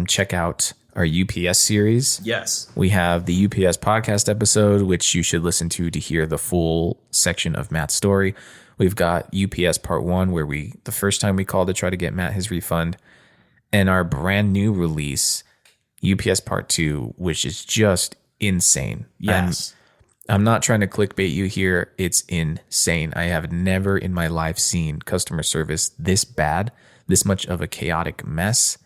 check out our UPS series. Yes. We have the UPS podcast episode, which you should listen to hear the full section of Matt's story. We've got UPS part 1, where the first time we called to try to get Matt his refund, and our brand new release, UPS part 2, which is just insane. Yes. I'm not trying to clickbait you here. It's insane. I have never in my life seen customer service this bad, this much of a chaotic mess.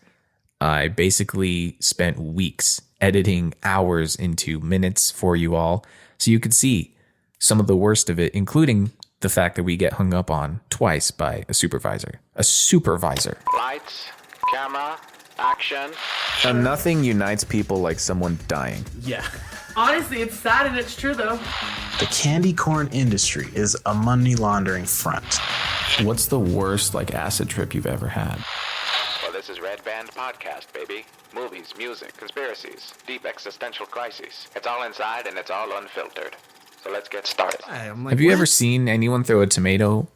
I basically spent weeks editing hours into minutes for you all, so you could see some of the worst of it, including the fact that we get hung up on twice by a supervisor. A supervisor. Lights, camera, action. And nothing unites people like someone dying. Yeah. Honestly, it's sad and it's true, though. The candy corn industry is a money laundering front. What's the worst, acid trip you've ever had? Well, this is Redband podcast, baby. Movies, music, conspiracies, deep existential crises. It's all inside and it's all unfiltered. So let's get started. Have you ever seen anyone throw a tomato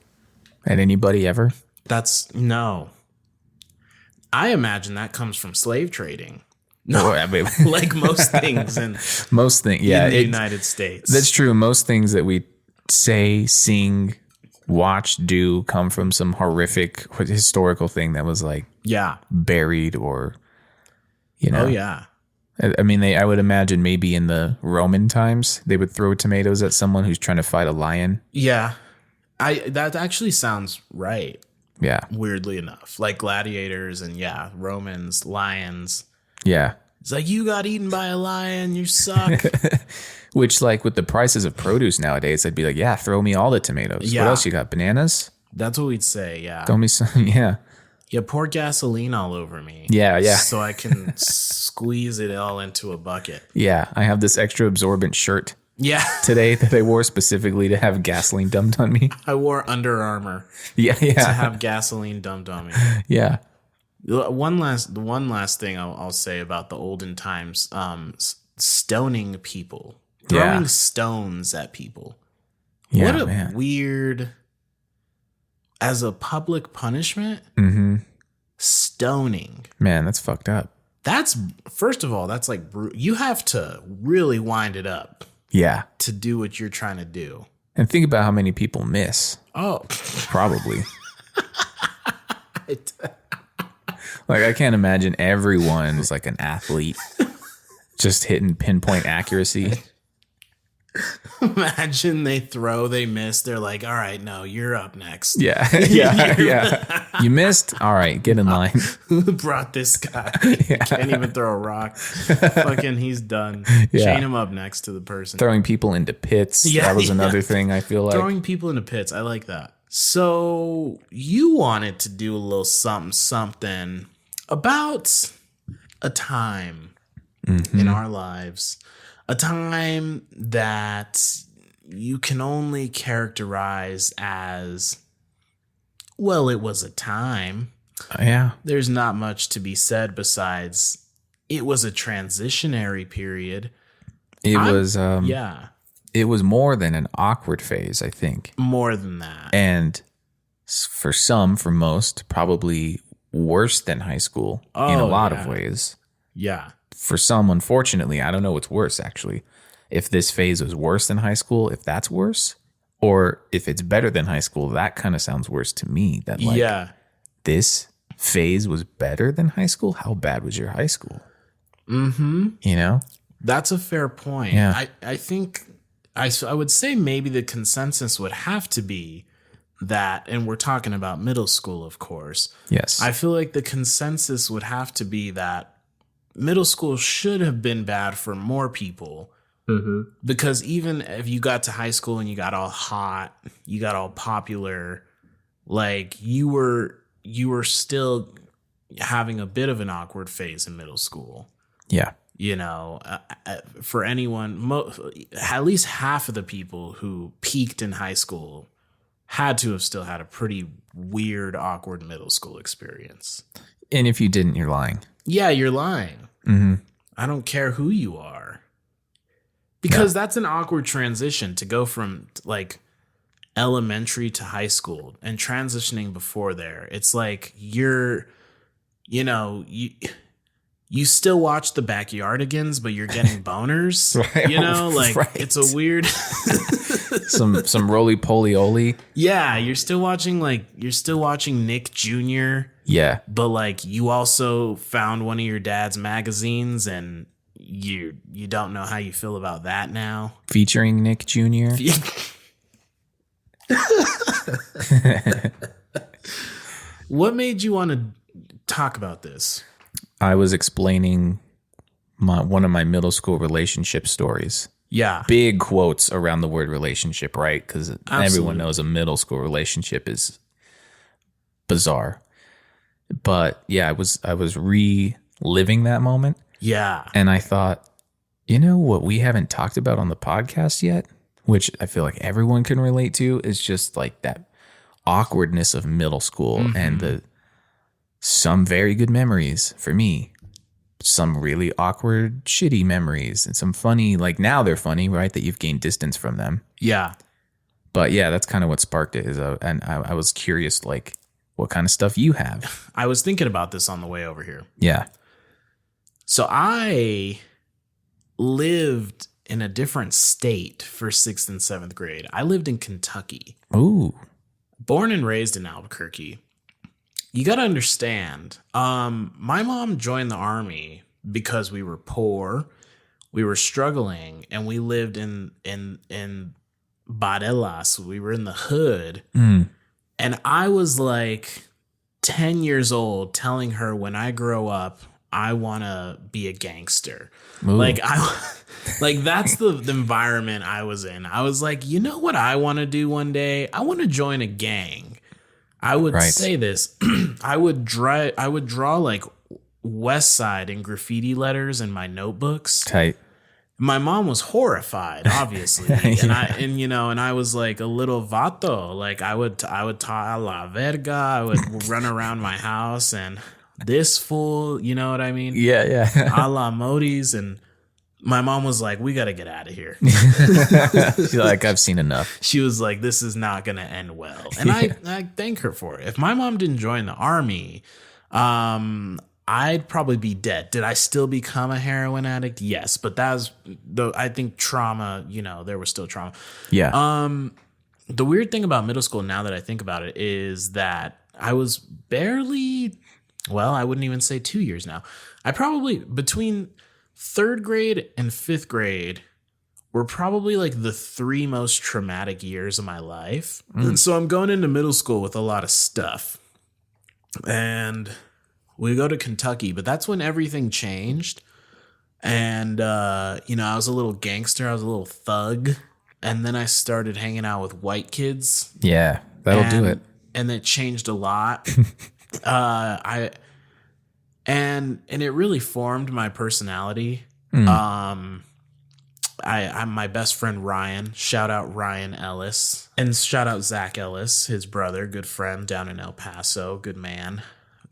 at anybody ever? No. I imagine that comes from slave trading. No, I mean, Like most things in yeah, the United States. That's true. Most things that we say, sing, watch, do come from some horrific historical thing that was buried or, Oh yeah. I mean, I would imagine maybe in the Roman times they would throw tomatoes at someone who's trying to fight a lion. Yeah. That actually sounds right. Yeah. Weirdly enough, like gladiators and Romans, lions. Yeah. It's like, you got eaten by a lion, you suck. Which, with the prices of produce nowadays, I'd be like, yeah, throw me all the tomatoes. Yeah. What else you got? Bananas? That's what we'd say, yeah. Throw me some, yeah. Yeah, pour gasoline all over me. Yeah, yeah. So I can squeeze it all into a bucket. Yeah, I have this extra absorbent shirt today that I wore specifically to have gasoline dumped on me. I wore Under Armour to have gasoline dumped on me. Yeah. One last thing I'll say about the olden times, stoning people, throwing stones at people. Yeah, what a man. weird, as a public punishment, stoning. Man, that's fucked up. That's, first of all, that's you have to really wind it up. Yeah. To do what you're trying to do. And think about how many people miss. Oh. Probably. I can't imagine everyone is like an athlete just hitting pinpoint accuracy. Imagine they miss. They're like, all right, no, you're up next. Yeah. Yeah. You missed? All right, get in line. Who brought this guy? Can't even throw a rock. Fucking, he's done. Yeah. Chain him up next to the person. Throwing people into pits. Yeah, that was another thing, I feel like. Throwing people into pits. I like that. So you wanted to do a little something about a time in our lives, a time that you can only characterize as, well, it was a time. Yeah. There's not much to be said besides it was a transitionary period. It was more than an awkward phase, I think. More than that. And for most, probably worse than high school in a lot of ways. Yeah. For some, unfortunately, I don't know what's worse, actually. If this phase was worse than high school, if that's worse, or if it's better than high school, that kind of sounds worse to me. That this phase was better than high school? How bad was your high school? Mm-hmm. You know? That's a fair point. Yeah. I think I would say maybe the consensus would have to be that, and we're talking about middle school, of course. Yes. I feel like the consensus would have to be that middle school should have been bad for more people. Mm-hmm. Because even if you got to high school and you got all hot, you got all popular, you were still having a bit of an awkward phase in middle school. Yeah. You know, for anyone, at least half of the people who peaked in high school had to have still had a pretty weird, awkward middle school experience. And if you didn't, you're lying. Yeah, you're lying. Mm-hmm. I don't care who you are. Because that's an awkward transition to go from elementary to high school and transitioning before there. It's like you still watch the Backyardigans, but you're getting boners. Right, You know, like right. it's a weird. Some roly poly oly. Yeah, you're still watching Nick Jr. Yeah. But like you also found one of your dad's magazines and you don't know how you feel about that now. Featuring Nick Jr. What made you want to talk about this? I was explaining one of my middle school relationship stories. Yeah. Big quotes around the word relationship, right? Because everyone knows a middle school relationship is bizarre. But yeah, I was reliving that moment. Yeah. And I thought, you know what we haven't talked about on the podcast yet, which I feel like everyone can relate to, is just like that awkwardness of middle school and some very good memories for me, some really awkward, shitty memories, and some funny, like now they're funny, right? That you've gained distance from them. Yeah. But yeah, that's kind of what sparked it. And I was curious, like, what kind of stuff you have. I was thinking about this on the way over here. Yeah. So I lived in a different state for 6th and 7th grade. I lived in Kentucky. Ooh. Born and raised in Albuquerque. You got to understand, my mom joined the Army because we were poor, we were struggling, and we lived in Barelas. We were in the hood. And I was like 10 years old telling her when I grow up, I want to be a gangster. Ooh. Like that's the environment I was in. I was like, you know what I want to do one day? I want to join a gang. I would say this. I would draw like West Side in graffiti letters in my notebooks. Tight. My mom was horrified, obviously, and I was like a little vato. Like I would ta la verga. I would run around my house and this fool, you know what I mean? Yeah. A la Modis, and my mom was like, "We got to get out of here." She's like, I've seen enough. She was like, "This is not going to end well," and I thank her for it. If my mom didn't join the Army, I'd probably be dead. Did I still become a heroin addict? Yes, but I think trauma, there was still trauma. Yeah. The weird thing about middle school, now that I think about it, is that I was barely, I wouldn't even say 2 years now. I probably, between 3rd grade and 5th grade, were probably like the 3 most traumatic years of my life. And so I'm going into middle school with a lot of stuff. And we go to Kentucky, but that's when everything changed. And, I was a little gangster. I was a little thug. And then I started hanging out with white kids. Yeah, that'll do it. And it changed a lot. And it really formed my personality. I'm my best friend, Ryan. Shout out Ryan Ellis. And shout out Zach Ellis, his brother, good friend down in El Paso. Good man.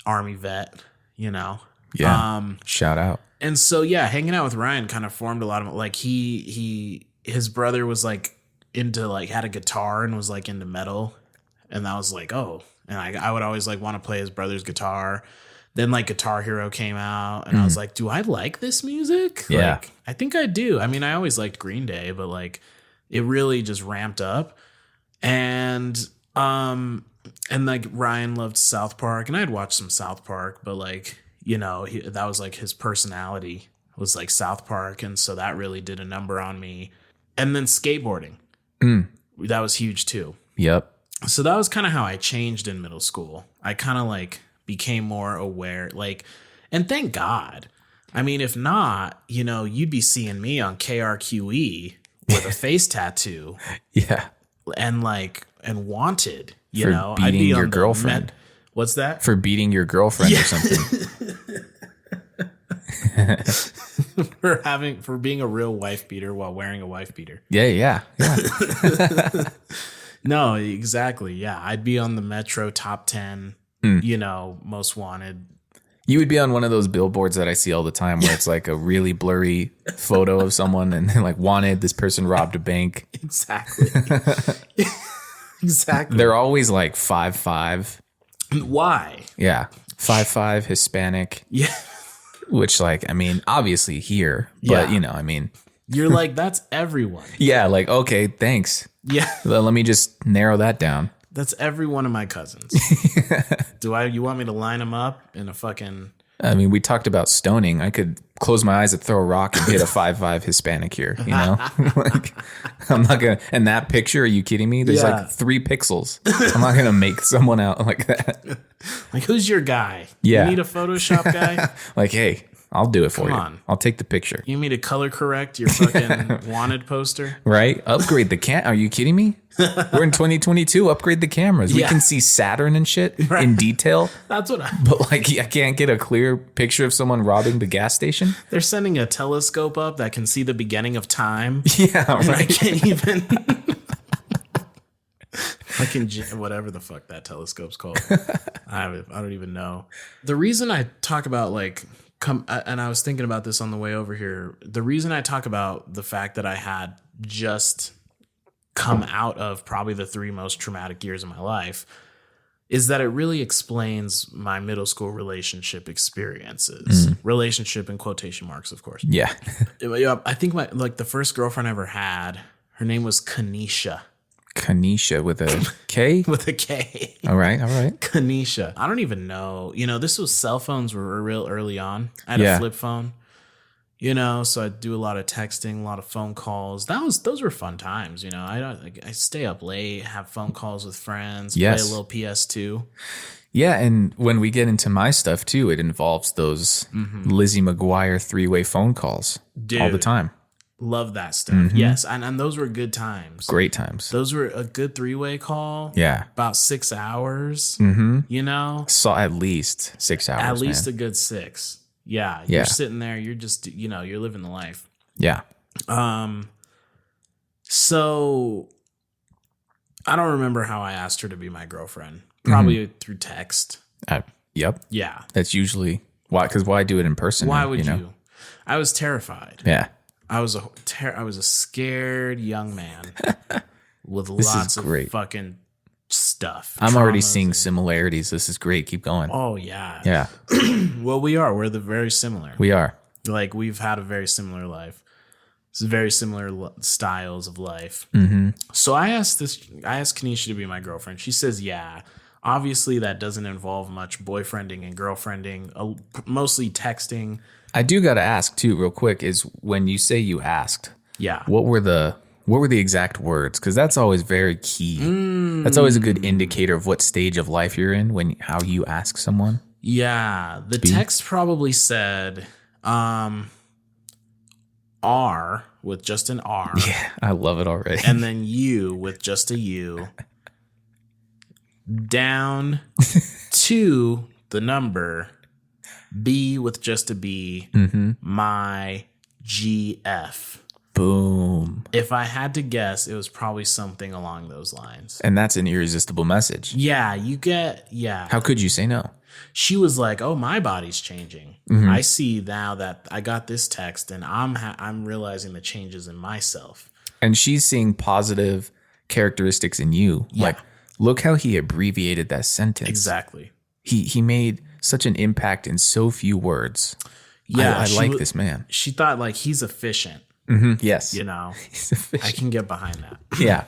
Army vet, Yeah. Shout out. And so, hanging out with Ryan kind of formed a lot of, like, his brother was like into, like, had a guitar and was like into metal. And I was like, oh, and I would always like want to play his brother's guitar. Then like Guitar Hero came out and I was like, do I like this music? Yeah. Like, I think I do. I mean, I always liked Green Day, but like it really just ramped up. And like Ryan loved South Park, and I'd watched some South Park, but like, that was like his personality was like South Park. And so that really did a number on me. And then skateboarding, that was huge too. Yep. So that was kind of how I changed in middle school. I kind of like became more aware, like, and thank God. I mean, if not, you'd be seeing me on KRQE with a face tattoo. Yeah. And wanted, For I'd beating be on your the girlfriend. What's that? For beating your girlfriend or something. for being a real wife beater while wearing a wife beater. Yeah. No, exactly. Yeah. I'd be on the Metro top 10, most wanted. You would be on one of those billboards that I see all the time where it's like a really blurry photo of someone and like wanted, this person robbed a bank. Exactly. Exactly. They're always like 5'5". Why? Yeah. 5'5", Hispanic. Yeah. Which, like, I mean, obviously here, but Yeah. you know, I mean, You're like, that's everyone. yeah, like, okay, thanks. Yeah. Let me just narrow that down. That's every one of my cousins. You want me to line them up in a fucking... I mean, we talked about stoning. I could close my eyes and throw a rock and hit a 5'5" Hispanic here, you know? Like, I'm not going to. And that picture, are you kidding me? There's Yeah. like 3 pixels. I'm not going to make someone out like that. Like, who's your guy? Yeah. You need a Photoshop guy? Like, hey, I'll do it for Come you. on. I'll take the picture. You need me to color correct your fucking wanted poster? Right? Upgrade the Are you kidding me? We're in 2022. Upgrade the cameras. We Yeah. can see Saturn and shit in detail. That's what But like, I can't get a clear picture of someone robbing the gas station. they're sending a telescope up that can see the beginning of time. Yeah, And I right. can't even... whatever the fuck that telescope's called. I don't even know. The reason I talk about like and I was thinking about this on the way over here. The reason I talk about the fact that I had just come out of probably the 3 most traumatic years of my life is that it really explains my middle school relationship experiences. Relationship in quotation marks, of course. Yeah. I think the first girlfriend I ever had, her name was Kanisha. Kanisha with a K? With a K. All right. Kanisha. I don't even know. This was cell phones were real early on. I had Yeah. a flip phone. So I'd do a lot of texting, a lot of phone calls. Those were fun times. I stay up late, have phone calls with friends, Yes. play a little PS2. Yeah, and when we get into my stuff too, it involves those Lizzie McGuire 3-way phone calls all the Dude. time. Love that stuff. Yes, and those were good times. Great times. Those were a good 3-way call. Yeah. About 6 hours. Saw at least 6 hours. At least man. a good 6. Yeah, Yeah. you're sitting there, you're just, you're living the life. Yeah. So I don't remember how I asked her to be my girlfriend. Probably through text. Yep. Yeah. That's usually why. Because why do it in person? Why now, would you? know? I was terrified. Yeah. I was a scared young man with This is lots of great. fucking stuff. I'm already traumas seeing and- similarities. This is great. Keep going. Oh yeah. Yeah, Well, we're very similar. we are. Like we've had a very similar life. It's very similar styles of life. So I asked Kanisha to be my girlfriend. She says, yeah. Obviously, that doesn't involve much boyfriending and girlfriending, mostly texting. I do got to ask too, real quick. Is when you say you asked, Yeah. what were the exact words? Because that's always very key. That's always a good indicator of what stage of life you're in when how you ask someone. Yeah. The text probably said R with just an R. Yeah, I love it already. And then U with just a U. Down to the number B with just a B. My GF. Boom. If I had to guess, it was probably something along those lines. And that's an irresistible message. Yeah, yeah. How could you say no? She was like, "Oh, my body's changing. I see now that I got this text, and I'm realizing the changes in myself." And she's seeing positive characteristics in you. Yeah. Like, look how he abbreviated that sentence. Exactly. He made such an impact in so few words. Yeah, I like this man. She thought like he's efficient. Yes. He's efficient. I can get behind that. Yeah.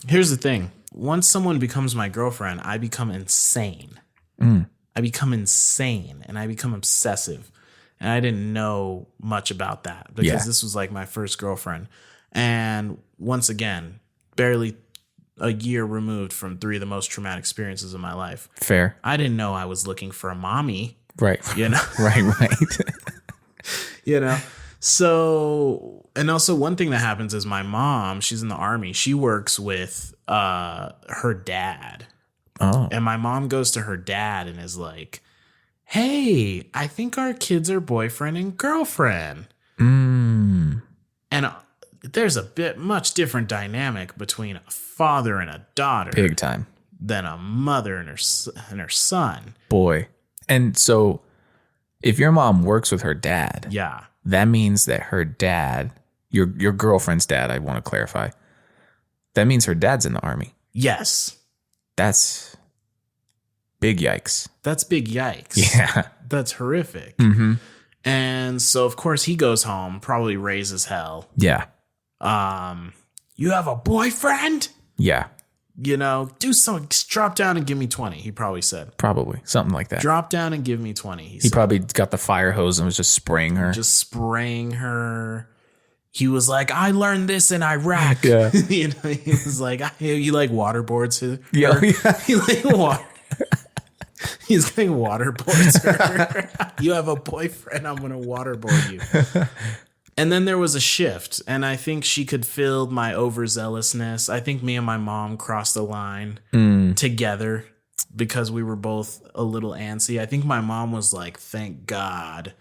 Here's the thing: once someone becomes my girlfriend, I become insane. I become insane, and I become obsessive. And I didn't know much about that because this was like my first girlfriend. And once again, barely a year removed from 3 of the most traumatic experiences of my life. Fair. I didn't know I was looking for a mommy, Right. Right. So, and also one thing that happens is my mom, she's in the Army. She works with her dad. Oh. And my mom goes to her dad and is like, "Hey, I think our kids are boyfriend and girlfriend." And there's a much different dynamic between a father and a daughter Big time. than a mother and her son. Boy. And so if your mom works with her dad, Yeah. that means that her dad, your girlfriend's dad, I want to clarify, that means her dad's in the Army. Yes. That's big yikes. That's big yikes. Yeah. That's horrific. And so, of course, he goes home, probably raises hell. Yeah. You have a boyfriend? Yeah. You know, do something. Drop down and give me 20. He probably said. Probably something like that. Drop down and give me 20. He probably got the fire hose and was just spraying her. Just spraying her. He was like, I learned this in Iraq. Yeah. You know, he was like, you like waterboards her? Yeah. He like water. He's getting waterboards her. You have a boyfriend, I'm going to waterboard you. And then there was a shift, and I think she could feel my overzealousness. I think me and my mom crossed the line together because we were both a little antsy. I think my mom was like, thank God.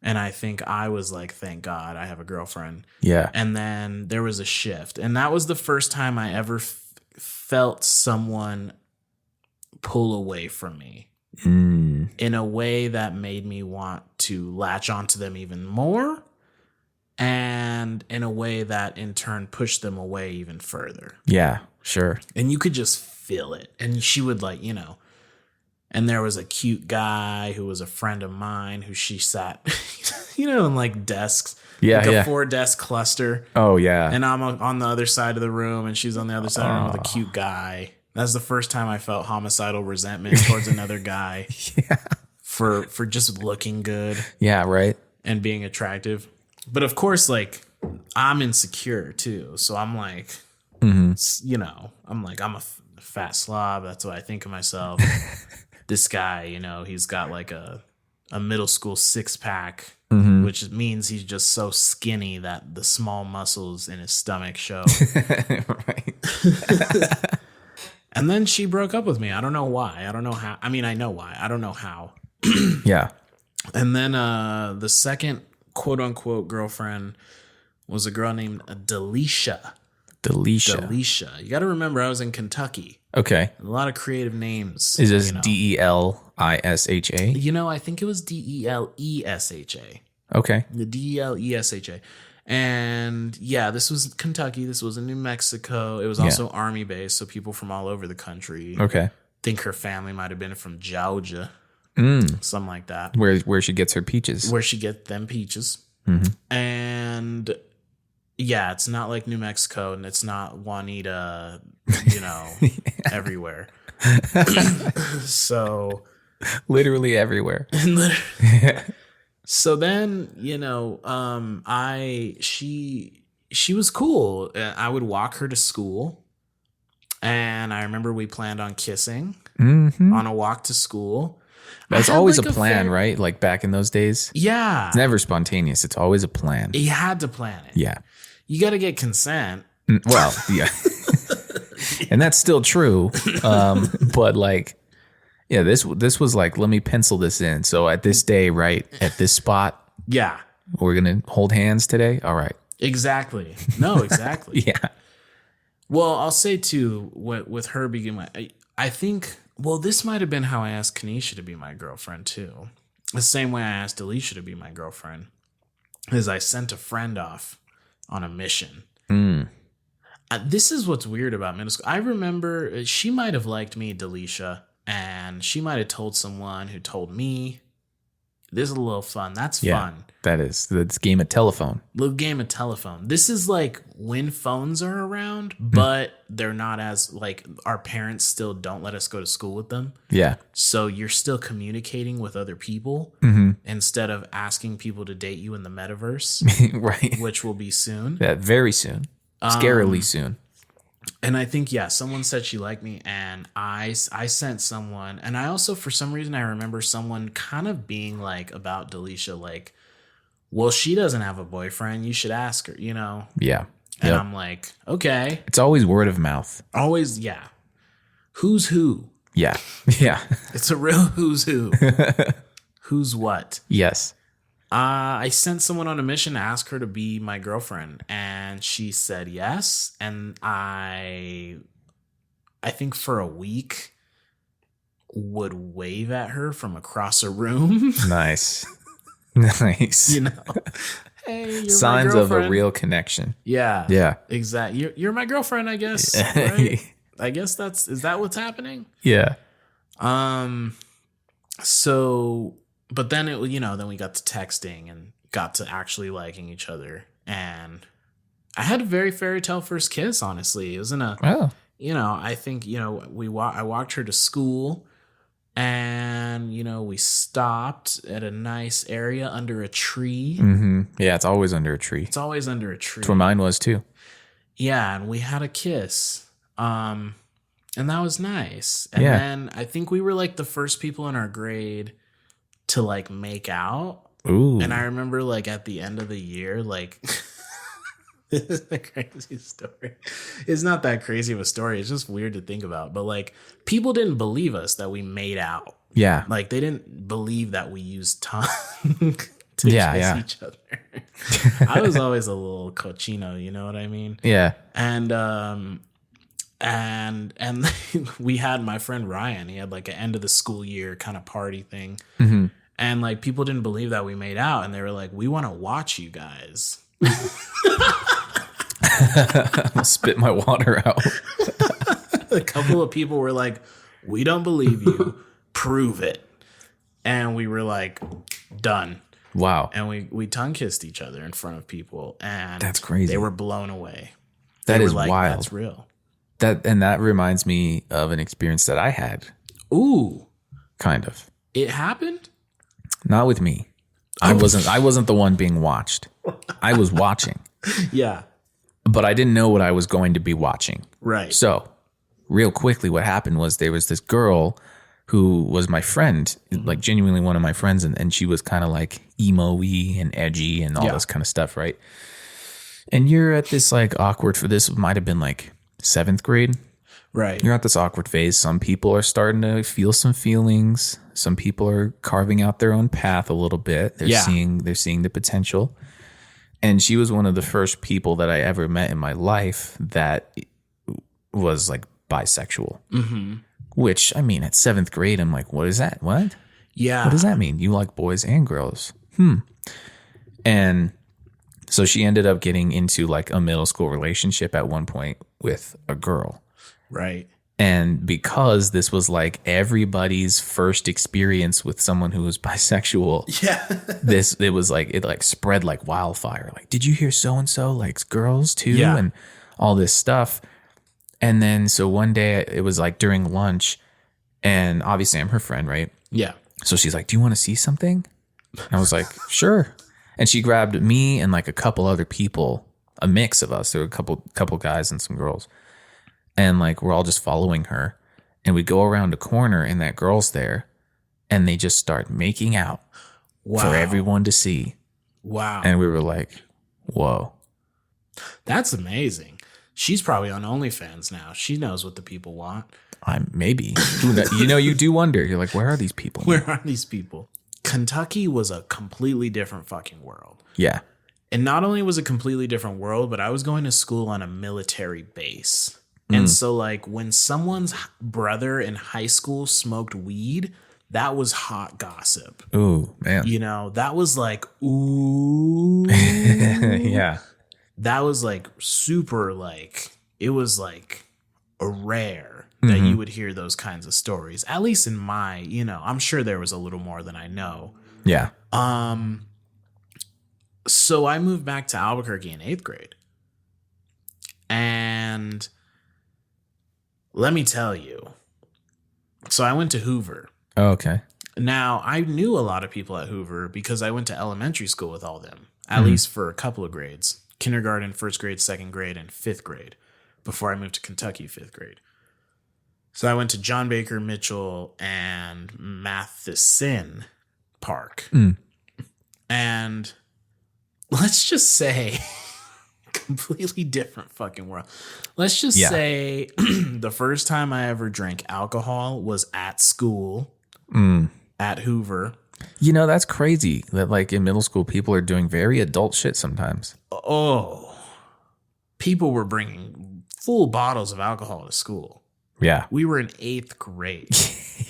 And I think I was like, thank God I have a girlfriend. Yeah. And then there was a shift. And that was the first time I ever felt someone pull away from me in a way that made me want to latch onto them even more. And in a way that in turn pushed them away even further. Yeah, sure. And you could just feel it. And she would like, you know, and there was a cute guy who was a friend of mine who she sat, you know, in like desks. Yeah, like a yeah. 4-desk cluster. Oh, yeah. And I'm on the other side of the room and she's on the other side of the room with a cute guy. That's the first time I felt homicidal resentment towards another guy. Yeah. For just looking good. Yeah, right. And being attractive. But of course, like, I'm insecure too. So I'm like, you know, I'm a fat slob. That's what I think of myself. This guy, you know, he's got like a middle school 6-pack, which means he's just so skinny that the small muscles in his stomach show. Right. And then she broke up with me. I don't know why. I don't know how. I mean, I know why. I don't know how. Yeah. And then the second quote unquote girlfriend was a girl named Delisha. Delisha. You got to remember, I was in Kentucky. Okay. A lot of creative names. Is this you know. Delisha? You know, I think it was Delesha. Okay. The Delesha. And yeah, this was Kentucky. This was in New Mexico. It was also Army base, so people from all over the country. Okay. I think her family might have been from Georgia. Something like that. Where she gets her peaches. Where she get them peaches. And yeah, it's not like New Mexico and it's not Juanita, you know, everywhere. So literally everywhere. So then, you know, she was cool. I would walk her to school. And I remember we planned on kissing on a walk to school. That's always like a plan, right? Like back in those days. Yeah. It's never spontaneous. It's always a plan. You had to plan it. Yeah. You got to get consent. Well, yeah. And that's still true. But like, yeah, this was like, let me pencil this in. So at this day, right, at this spot. Yeah. We're going to hold hands today. All right. Exactly. No, exactly. Yeah. Well, I'll say too, with her being I think, well, this might have been how I asked Kanisha to be my girlfriend too. The same way I asked Alicia to be my girlfriend is I sent a friend off on a mission. This is what's weird about middle school. I remember she might have liked me, Delisha, and she might have told someone who told me. This is a little fun. That's fun. That is. That's game of telephone. Little game of telephone. This is like when phones are around, but they're not as like our parents still don't let us go to school with them. Yeah. So you're still communicating with other people instead of asking people to date you in the metaverse, right? Which will be soon. Yeah, very soon. Scarily soon. And I think, yeah, someone said she liked me and I sent someone. And I also, for some reason, I remember someone kind of being like about Delisha, like, well, she doesn't have a boyfriend. You should ask her, you know? Yeah. And I'm like, okay. It's always word of mouth. Always, yeah. Who's who? Yeah. Yeah. It's a real who's who. Who's what? Yes. I sent someone on a mission to ask her to be my girlfriend, and she said yes. And I think for a week would wave at her from across a room. Nice. Nice. You know, hey, you're signs my of a girlfriend. real connection. Yeah. Yeah. Exactly. You're my girlfriend, I guess. Right? I guess is that what's happening? Yeah. So but then then we got to texting and got to actually liking each other. And I had a very fairy tale first kiss, honestly. It was in a, I think, I walked her to school and, we stopped at a nice area under a tree. Mm-hmm. Yeah, it's always under a tree. It's always under a tree. That's where mine was too. Yeah, and we had a kiss. And that was nice. And then I think we were like the first people in our grade to like make out. Ooh. And I remember like at the end of the year, like this is a crazy story. It's not that crazy of a story. It's just weird to think about. But like people didn't believe us that we made out. Yeah. Like they didn't believe that we used tongue to kiss each other. I was always a little cochino, you know what I mean? Yeah. And we had my friend Ryan. He had like an end of the school year kind of party thing. Mm-hmm. And like people didn't believe that we made out, and they were like, "We want to watch you guys." I'll spit my water out. A couple of people were like, "We don't believe you. Prove it." And we were like, "Done." Wow. And we tongue kissed each other in front of people, and that's crazy. They were blown away. That is wild. That's real. That reminds me of an experience that I had. Ooh, kind of. It happened? Not with me. I wasn't the one being watched. I was watching. Yeah. But I didn't know what I was going to be watching. Right. So, real quickly, what happened was there was this girl who was my friend, like genuinely one of my friends, and she was kind of like emo-y and edgy and all this kind of stuff, right? And you're at this like awkward, for this might have been like 7th grade. Right. You're at this awkward phase. Some people are starting to feel some feelings. Some people are carving out their own path a little bit. They're seeing the potential. And she was one of the first people that I ever met in my life that was like bisexual. Mm-hmm. Which, I mean, at 7th grade, I'm like, what is that? What? Yeah. What does that mean? You like boys and girls? And so she ended up getting into like a middle school relationship at one point with a girl. Right. And because this was like everybody's first experience with someone who was bisexual, it was like, it like spread like wildfire. Like, did you hear so-and-so likes girls too? Yeah. And all this stuff. And then, so one day it was like during lunch, and obviously I'm her friend, right? Yeah. So she's like, do you want to see something? And I was like, sure. And she grabbed me and like a couple other people, a mix of us. There were a couple guys and some girls. And like, we're all just following her. And we go around a corner and that girl's there. And they just start making out for everyone to see. Wow. And we were like, whoa. That's amazing. She's probably on OnlyFans now. She knows what the people want. Maybe. You do wonder. You're like, where are these people? Where are these people? Kentucky was a completely different fucking world. Yeah. And not only was it a completely different world, but I was going to school on a military base. And so like when someone's brother in high school smoked weed, that was hot gossip. Ooh, man. That was like, ooh. Yeah. That was like super like, it was like a rare that you would hear those kinds of stories. At least in my, I'm sure there was a little more than I know. Yeah. So I moved back to Albuquerque in 8th grade. And let me tell you. So I went to Hoover. Oh, okay. Now, I knew a lot of people at Hoover because I went to elementary school with all of them, at least for a couple of grades. Kindergarten, 1st grade, 2nd grade, and 5th grade before I moved to Kentucky, 5th grade. So I went to John Baker Mitchell and Matheson Park. And let's just say completely different fucking world. Let's just say the first time I ever drank alcohol was at school at Hoover. That's crazy that like in middle school, people are doing very adult shit sometimes. Oh, people were bringing full bottles of alcohol to school. Yeah. We were in 8th grade.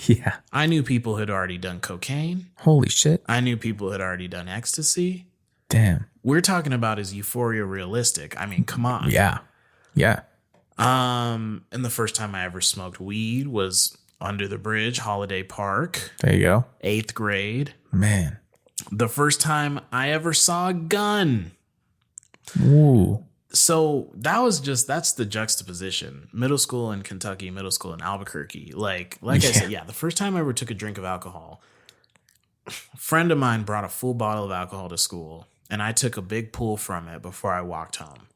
Yeah. I knew people had already done cocaine. Holy shit. I knew people had already done ecstasy. Damn. We're talking about is Euphoria realistic? I mean, come on. Yeah. Yeah. And the first time I ever smoked weed was under the bridge, Holiday Park. There you go. 8th grade. Man. The first time I ever saw a gun. Ooh. So that's the juxtaposition. Middle school in Kentucky, middle school in Albuquerque. Like I said, the first time I ever took a drink of alcohol, a friend of mine brought a full bottle of alcohol to school, and I took a big pull from it before I walked home.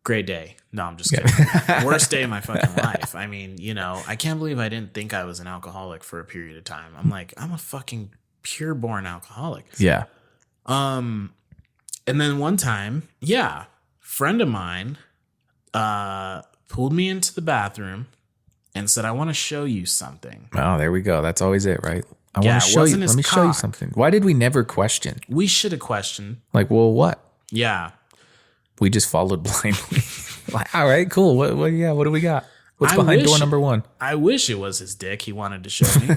Great day. No, I'm just kidding. Worst day of my fucking life. I mean, I can't believe I didn't think I was an alcoholic for a period of time. I'm like, I'm a fucking pure born alcoholic. Yeah. And then one time, friend of mine pulled me into the bathroom and said, I want to show you something. Oh, there we go. That's always it, right? I want to show you. Let me show you something. Why did we never question? We should have questioned. Like, well, what? Yeah. We just followed blindly. Like, all right, cool. What do we got? What's behind door number 1? I wish it was his dick he wanted to show me.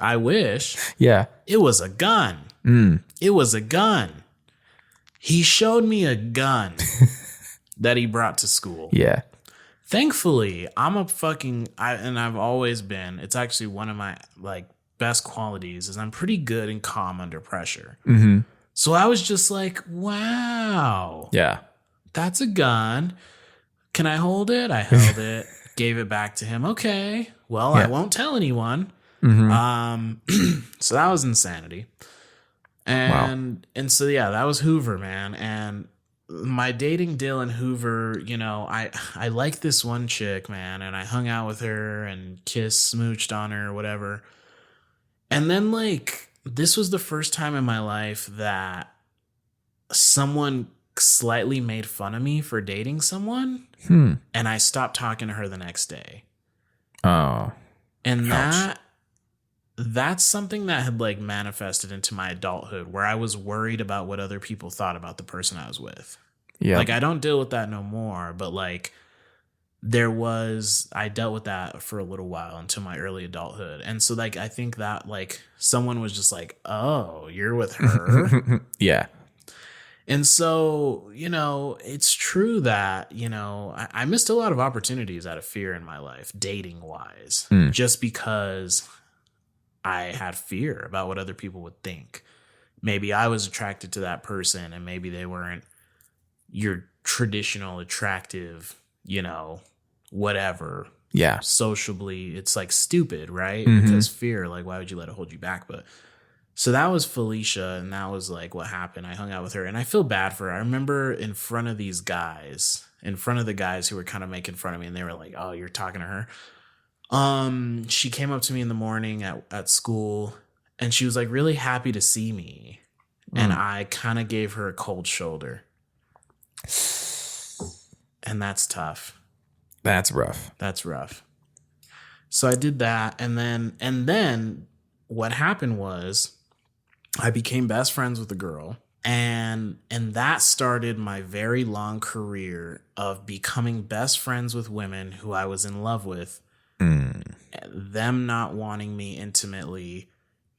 I wish. Yeah. It was a gun. It was a gun. He showed me a gun that he brought to school. Yeah. Thankfully, I've always been, it's actually one of my best qualities is I'm pretty good and calm under pressure. Mm-hmm. So I was just like, wow. Yeah. That's a gun. Can I hold it? I held it, gave it back to him. Okay. Well, I won't tell anyone. Mm-hmm. So that was insanity. And so that was Hoover, man. And my dating deal in Hoover, I like this one chick, man, and I hung out with her and kissed, smooched on her, whatever. And then this was the first time in my life that someone slightly made fun of me for dating someone, and I stopped talking to her the next day. Oh. And that's something that had manifested into my adulthood, where I was worried about what other people thought about the person I was with. Yeah. I don't deal with that no more, but I dealt with that for a little while until my early adulthood. And so I think that someone was just like, oh, you're with her. Yeah. And so, it's true that, I missed a lot of opportunities out of fear in my life, dating wise, just because I had fear about what other people would think. Maybe I was attracted to that person and maybe they weren't your traditional attractive, whatever. Yeah. Sociably, it's stupid, right? Because fear, why would you let it hold you back? But so that was Felicia, and that was what happened. I hung out with her and I feel bad for her. I remember in front of the guys who were kind of making fun of me, and they were like, oh, you're talking to her. She came up to me in the morning at school, and she was really happy to see me. And I kind of gave her a cold shoulder. And that's tough. That's rough. That's rough. So I did that. And then what happened was I became best friends with a girl. And that started my very long career of becoming best friends with women who I was in love with. Them not wanting me intimately,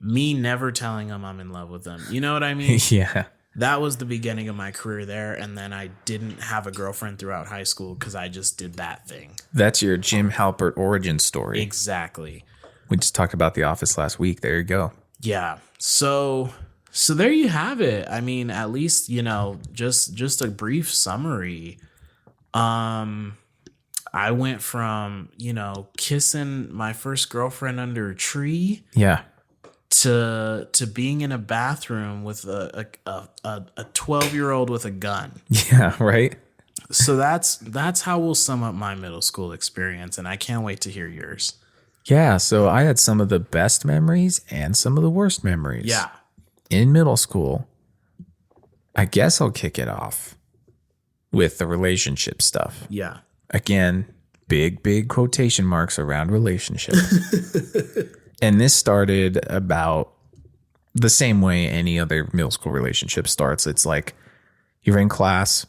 me never telling them I'm in love with them. You know what I mean? Yeah. That was the beginning of my career there. And then I didn't have a girlfriend throughout high school because I just did that thing. That's your Jim Halpert origin story. Exactly. We just talked about The Office last week. There you go. Yeah. So there you have it. I mean, at least, just a brief summary. I went from, kissing my first girlfriend under a tree. Yeah. To being in a bathroom with a 12-year-old with a gun. Yeah, right. So that's how we'll sum up my middle school experience, and I can't wait to hear yours. Yeah, so I had some of the best memories and some of the worst memories. Yeah. In middle school, I guess I'll kick it off with the relationship stuff. Yeah. Again, big quotation marks around relationship. And this started about the same way any other middle school relationship starts. It's you're in class,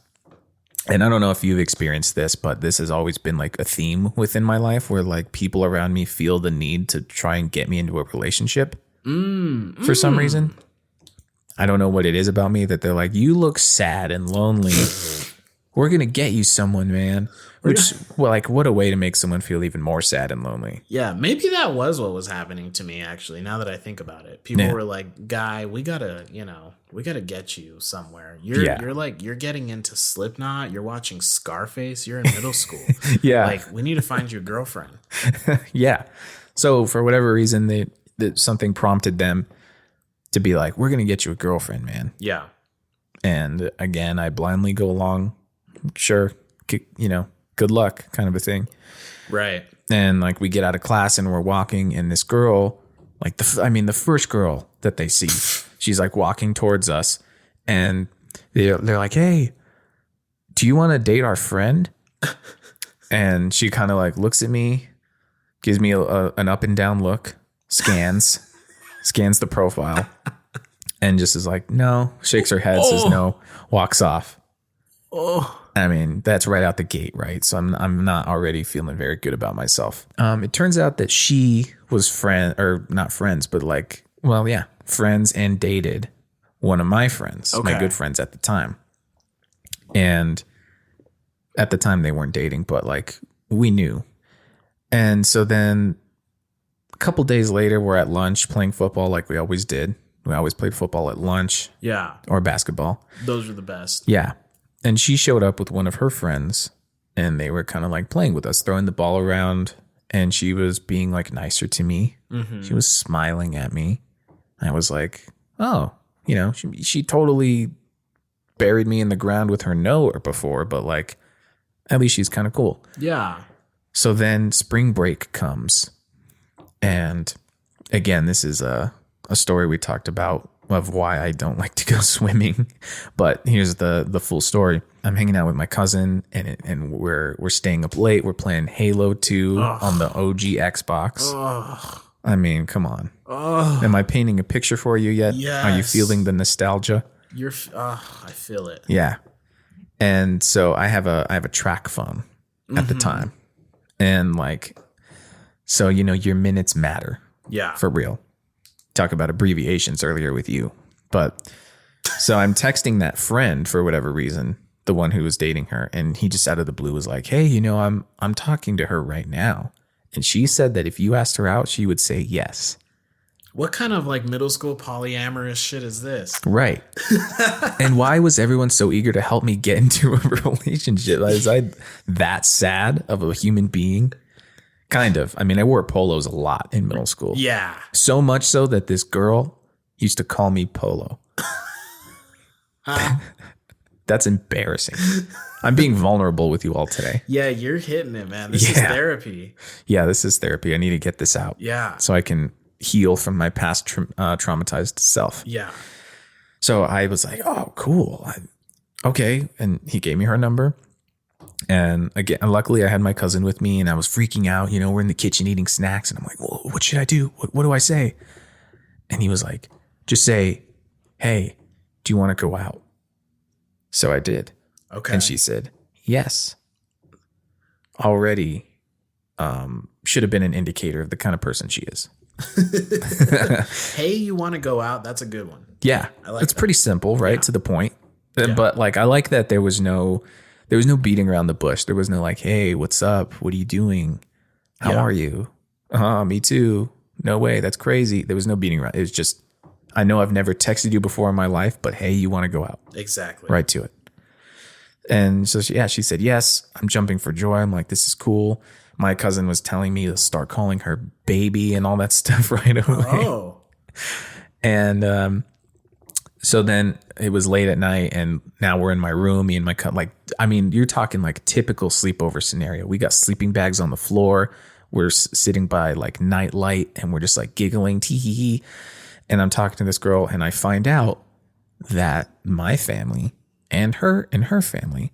and I don't know if you've experienced this, but this has always been a theme within my life where people around me feel the need to try and get me into a relationship for some reason. I don't know what it is about me that they're like, you look sad and lonely. we're going to get you someone, man. Which, well, like, what a way to make someone feel even more sad and lonely. Yeah, maybe that was what was happening to me, actually, now that I think about it. People were like, guy, we gotta get you somewhere. You're getting into Slipknot, you're watching Scarface, you're in middle school. Yeah. Like, we need to find you a girlfriend. Yeah. So for whatever reason, something prompted them to be like, we're going to get you a girlfriend, man. Yeah. And again, I blindly go along. Sure. Good luck kind of a thing. Right. And like we get out of class and we're walking and this girl, like the first girl that they see, she's like walking towards us and they're like, hey, do you want to date our friend? And she kind of like looks at me, gives me an up and down look, scans the profile and just is like, no, shakes her head, says no, walks off. Oh, I mean, that's right out the gate, right? So I'm not already feeling very good about myself. It turns out that she was not friends, but like, well, yeah, friends and dated one of my friends, my good friends at the time. And at the time they weren't dating, but like we knew. And so then a couple days later, we're at lunch playing football like we always did. We always played football at lunch. Yeah. Or basketball. Those are the best. Yeah. And she showed up with one of her friends and they were kind of like playing with us, throwing the ball around. And she was being like nicer to me. Mm-hmm. She was smiling at me. I was like, oh, she totally buried me in the ground with her no before, but like, at least she's kind of cool. Yeah. So then spring break comes. And again, this is a story we talked about of why I don't like to go swimming. But here's the full story. I'm hanging out with my cousin and we're staying up late. We're playing Halo 2 on the OG Xbox. Ugh. I mean, come on. Am I painting a picture for you yet? Yes. Are you feeling the nostalgia? I feel it. Yeah. And so I have a track phone at the time. And like, so, your minutes matter. Yeah. For real. Talk about abbreviations earlier with you. But so I'm texting that friend for whatever reason, the one who was dating her. And he just out of the blue was like, hey, I'm talking to her right now. And she said that if you asked her out, she would say yes. What kind of like middle school polyamorous shit is this? Right. And why was everyone so eager to help me get into a relationship? Was I that sad of a human being? Kind of. I mean, I wore polos a lot in middle school. Yeah. So much so that this girl used to call me Polo. That's embarrassing. I'm being vulnerable with you all today. Yeah, you're hitting it, man. This is therapy. Yeah, this is therapy. I need to get this out. Yeah. So I can heal from my past traumatized self. Yeah. So I was like, oh, cool. Okay. And he gave me her number. And again, luckily I had my cousin with me and I was freaking out. We're in the kitchen eating snacks and I'm like, well, what should I do? What do I say? And he was like, just say, hey, do you want to go out? So I did. Okay. And she said, yes. Already should have been an indicator of the kind of person she is. Hey, you want to go out? That's a good one. Yeah. I like it's pretty simple, right? Yeah. To the point. Yeah. But like, I like that there was no beating around the bush. There was no like, hey, what's up? What are you doing? How are you? Me too. No way. That's crazy. There was no beating around. It was just, I know I've never texted you before in my life, but hey, you want to go out? Exactly. Right to it. And so she said, yes. I'm jumping for joy. I'm like, this is cool. My cousin was telling me to start calling her baby and all that stuff right away. Oh. And so then it was late at night and now we're in my room, me and my cousin. Like, I mean, you're talking like typical sleepover scenario. We got sleeping bags on the floor. We're sitting by like night light and we're just like giggling, tee hee hee. And I'm talking to this girl and I find out that my family and her family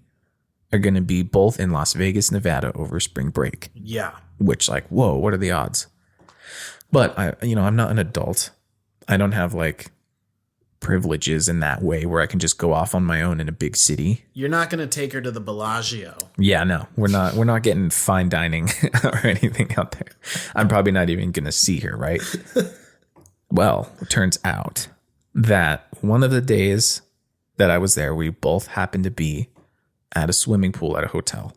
are going to be both in Las Vegas, Nevada over spring break. Yeah. Which like, whoa, what are the odds? But I'm not an adult. I don't have like privileges in that way where I can just go off on my own in a big city. You're not going to take her to the Bellagio. Yeah, no, we're not getting fine dining or anything out there. I'm probably not even going to see her, right? Well, it turns out that one of the days that I was there, we both happened to be at a swimming pool at a hotel.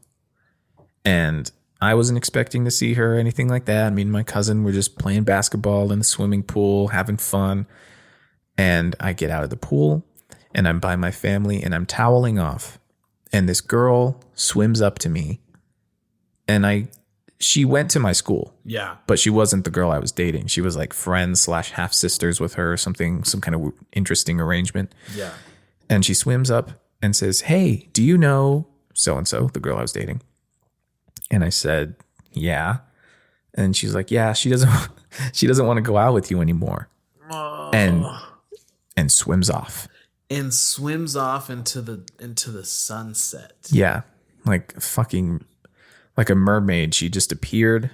And I wasn't expecting to see her or anything like that. Me and my cousin were just playing basketball in the swimming pool, having fun. And I get out of the pool and I'm by my family and I'm toweling off. And this girl swims up to me and she went to my school. Yeah. But she wasn't the girl I was dating. She was like friends / half sisters with her or something, some kind of interesting arrangement. Yeah. And she swims up and says, "Hey, do you know so-and-so, the girl I was dating?" And I said, "Yeah." And she's like, "Yeah, she doesn't want to go out with you anymore." And swims off. And swims off into the sunset. Yeah. Like a mermaid. She just appeared,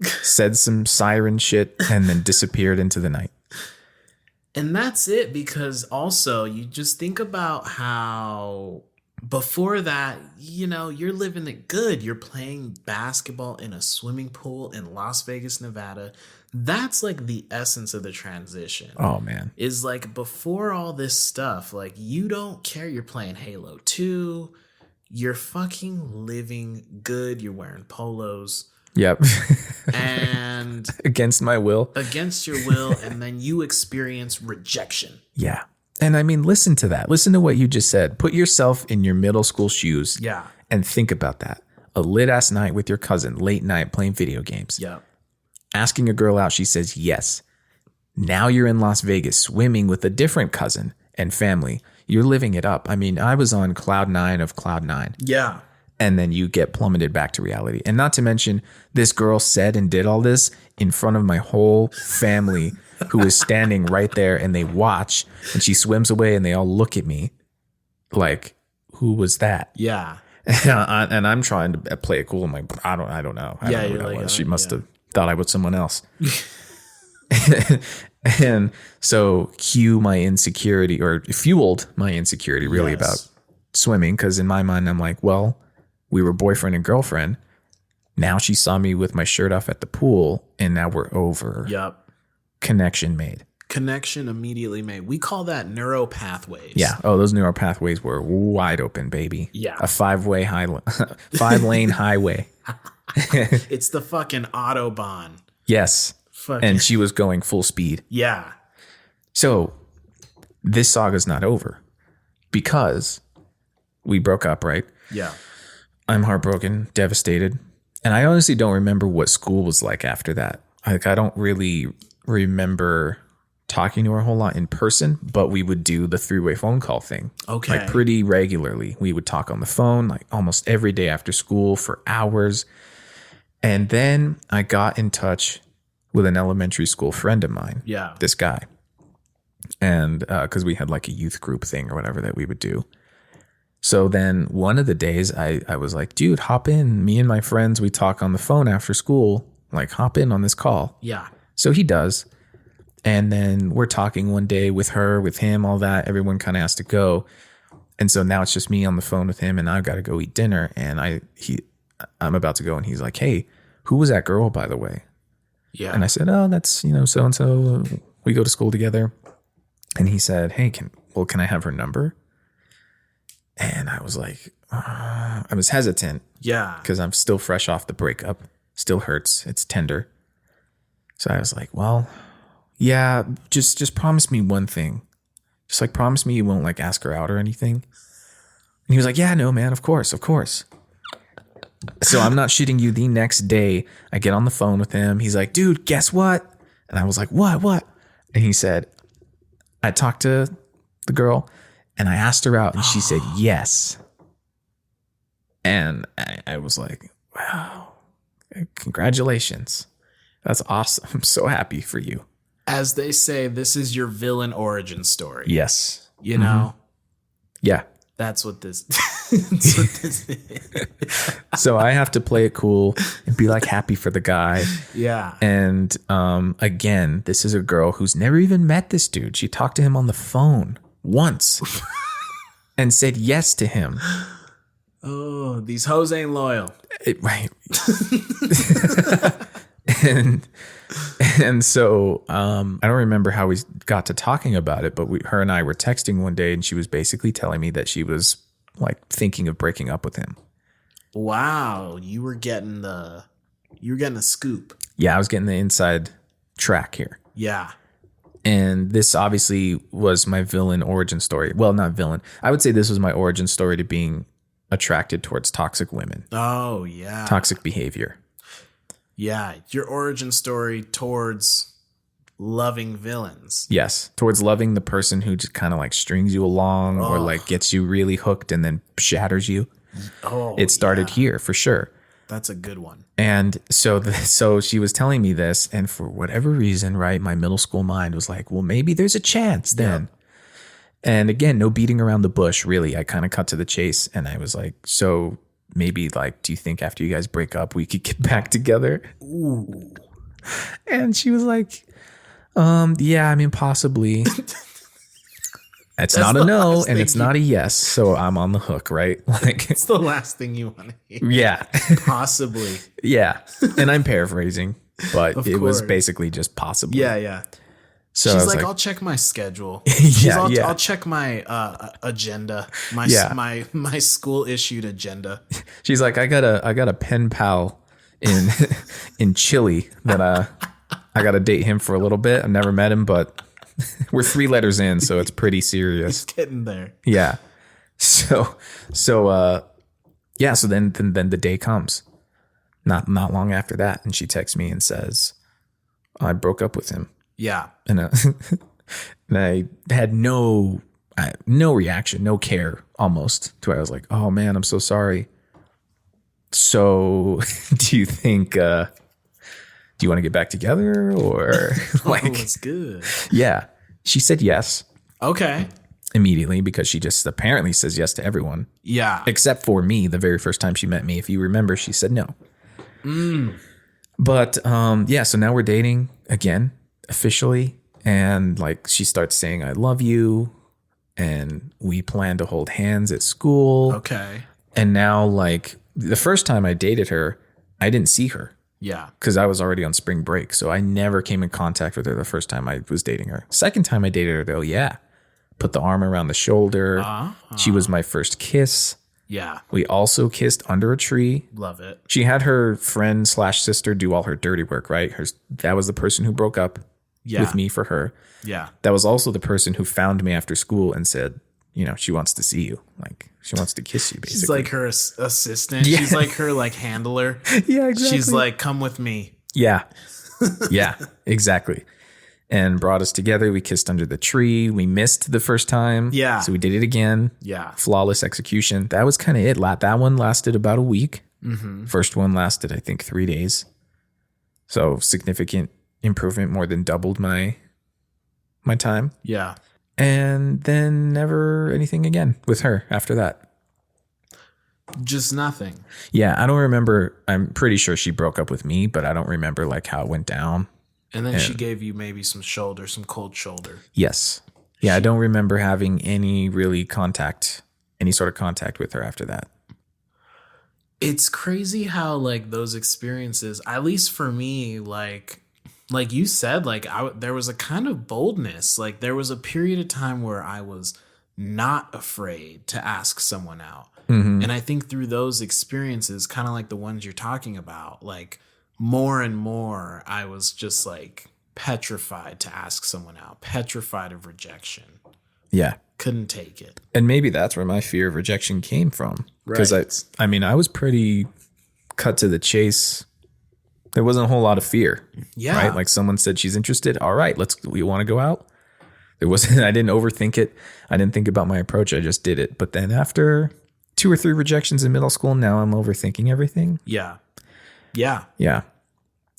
said some siren shit, and then disappeared into the night. And that's it, because also you just think about how before that, you're living it good. You're playing basketball in a swimming pool in Las Vegas, Nevada. That's like the essence of the transition. Oh, man. Is like before all this stuff, like you don't care. You're playing Halo 2. You're fucking living good. You're wearing polos. Yep. And against my will. Against your will. And then you experience rejection. Yeah. And I mean, listen to that. Listen to what you just said. Put yourself in your middle school shoes. Yeah. And think about that. A lit ass night with your cousin, late night playing video games. Yeah. Asking a girl out, she says yes. Now you're in Las Vegas swimming with a different cousin and family. You're living it up. I mean, I was on cloud 9 of cloud 9. Yeah. And then you get plummeted back to reality. And not to mention, this girl said and did all this in front of my whole family who is standing right there, and they watch, and she swims away and they all look at me like, who was that? Yeah. And I'm trying to play it cool. I'm like, I don't know. I don't know who that was. She must have thought I was someone else. And so cue my insecurity, or fueled my insecurity really about swimming. Because in my mind, I'm like, well, we were boyfriend and girlfriend. Now she saw me with my shirt off at the pool, and now we're over. Yep. Connection made. Connection immediately made. We call that neural pathways. Yeah. Oh, those neural pathways were wide open, baby. Yeah. A 5-lane highway. It's the fucking Autobahn. Yes. And she was going full speed. Yeah. So this saga's not over because we broke up, right? Yeah. I'm heartbroken, devastated. And I honestly don't remember what school was like after that. Like, I don't really remember talking to her a whole lot in person, but we would do the 3-way phone call thing. Okay. Like pretty regularly. We would talk on the phone like almost every day after school for hours. And then I got in touch with an elementary school friend of mine. Yeah. This guy. And because we had like a youth group thing or whatever that we would do. So then one of the days I was like, dude, hop in. Me and my friends, we talk on the phone after school. Like, hop in on this call. Yeah. So he does. And then we're talking one day with her, with him, all that. Everyone kind of has to go. And so now it's just me on the phone with him, and I've got to go eat dinner. And I'm about to go, and he's like, "Hey, who was that girl, by the way?" Yeah. And I said, "Oh, that's, so-and-so. We go to school together." And he said, "Hey, can I have her number?" And I was like, I was hesitant. Yeah. Because I'm still fresh off the breakup. Still hurts. It's tender. So I was like, well, yeah, just promise me one thing. Just like promise me you won't like ask her out or anything. And he was like, yeah, no, man, of course. So I'm not shitting you. The next day I get on the phone with him. He's like, dude, guess what? And I was like, what? And he said, I talked to the girl and I asked her out and she said yes. And I was like, wow, congratulations. That's awesome. I'm so happy for you. As they say, this is your villain origin story. Yes. You know? Yeah. That's what this is. So I have to play it cool and be like happy for the guy. Yeah. And again, this is a girl who's never even met this dude. She talked to him on the phone once and said yes to him. Oh, these hoes ain't loyal. Right. And so I don't remember how we got to talking about it, but her and I were texting one day, and she was basically telling me that she was like thinking of breaking up with him. Wow, you were getting a scoop. Yeah, I was getting the inside track here. Yeah. And this obviously was my villain origin story. Well, not villain. I would say this was my origin story to being attracted towards toxic women, Oh, yeah. toxic behavior. Yeah, your origin story towards loving villains. Yes, towards loving the person who just kind of like strings you along or Oh. like gets you really hooked and then shatters you. Oh, It started yeah. here for sure. That's a good one. And so she was telling me this, and for whatever reason, right, my middle school mind was like, well, maybe there's a chance then. And again, no beating around the bush, really. I kind of cut to the chase, and I was like, so maybe, like, do you think after you guys break up, we could get back together? Ooh. And she was like, yeah, I mean, possibly. It's That's not a the no, last and thing it's not a yes, so I'm on the hook, right? Like, It's the last thing you want to hear. yeah. Possibly. Yeah. And I'm paraphrasing, but Of it was course. basically just possibly. Yeah. So I She's was like, I'll check my schedule. Yeah, I'll check my agenda. My school issued agenda. she's like, I got a pen pal in in Chile that I got to date him for a little bit. I've never met him, but we're 3 letters in, so it's pretty serious. Getting there. Yeah. So then the day comes. Not long after that, and she texts me and says, I broke up with him. Yeah. And I had no reaction, no care almost to where I was like, oh man, I'm so sorry. So do you think, do you want to get back together or like, Oh, it's good. yeah, she said yes Okay. immediately because she just apparently says yes to everyone Yeah. except for me. The very first time she met me, if you remember, she said no. But yeah, so now we're dating again officially, and like she starts saying I love you, and we plan to hold hands at school. Okay. And now, like, the first time I dated her, I didn't see her Yeah. because I was already on spring break, so I never came in contact with her the first time I was dating her. Second time I dated her, though, yeah, put the arm around the shoulder. She was my first kiss. Yeah. We also kissed under a tree. Love it. She had her friend / sister do all her dirty work, right? That was the person who broke up Yeah. with me for her. Yeah. That was also the person who found me after school and said, you know, she wants to see you. Like, she wants to kiss you, basically. She's like her assistant. Yeah. She's like her like handler. Yeah, exactly. She's like, come with me. Yeah. Yeah, exactly. And brought us together. We kissed under the tree. We missed the first time. Yeah. So we did it again. Yeah. Flawless execution. That was kind of it. That one lasted about a week. First one lasted, I think, 3 days. So significant improvement, more than doubled my time. Yeah. And then never anything again with her after that. Just nothing. Yeah, I don't remember. I'm pretty sure she broke up with me, but I don't remember like how it went down. And then she gave you maybe some cold shoulder. Yes. Yeah, I don't remember having any sort of contact with her after that. It's crazy how like those experiences, at least for me, like you said, like there was a kind of boldness. Like there was a period of time where I was not afraid to ask someone out. And I think through those experiences, kind of like the ones you're talking about, like more and more, I was just like petrified to ask someone out, petrified of rejection. Yeah. Couldn't take it. And maybe that's where my fear of rejection came from. Because Right. I was pretty cut to the chase. There wasn't a whole lot of fear. Yeah. Right? Like someone said she's interested. All right, we want to go out. There wasn't, I didn't overthink it. I didn't think about my approach. I just did it. But then after 2 or 3 rejections in middle school, now I'm overthinking everything. Yeah. Yeah. Yeah.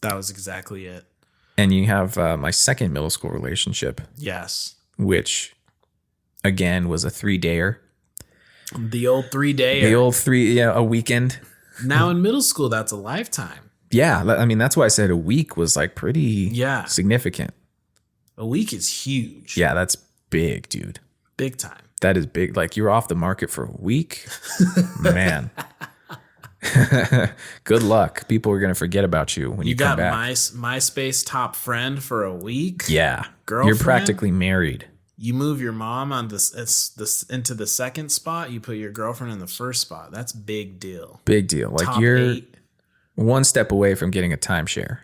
That was exactly it. And you have my second middle school relationship, Yes. which again was a 3-dayer. The old 3-day. The old a weekend. Now in middle school, that's a lifetime. Yeah. I mean, that's why I said a week was like pretty significant. A week is huge. Yeah, that's big, dude. Big time. That is big. Like you're off the market for a week. Man. Good luck. People are going to forget about you when you come got back. MySpace top friend for a week. Yeah. Girlfriend? You're practically married. You move your mom on this into the second spot. You put your girlfriend in the first spot. That's big deal. Big deal. Like Top you're 8. one step away from getting a timeshare.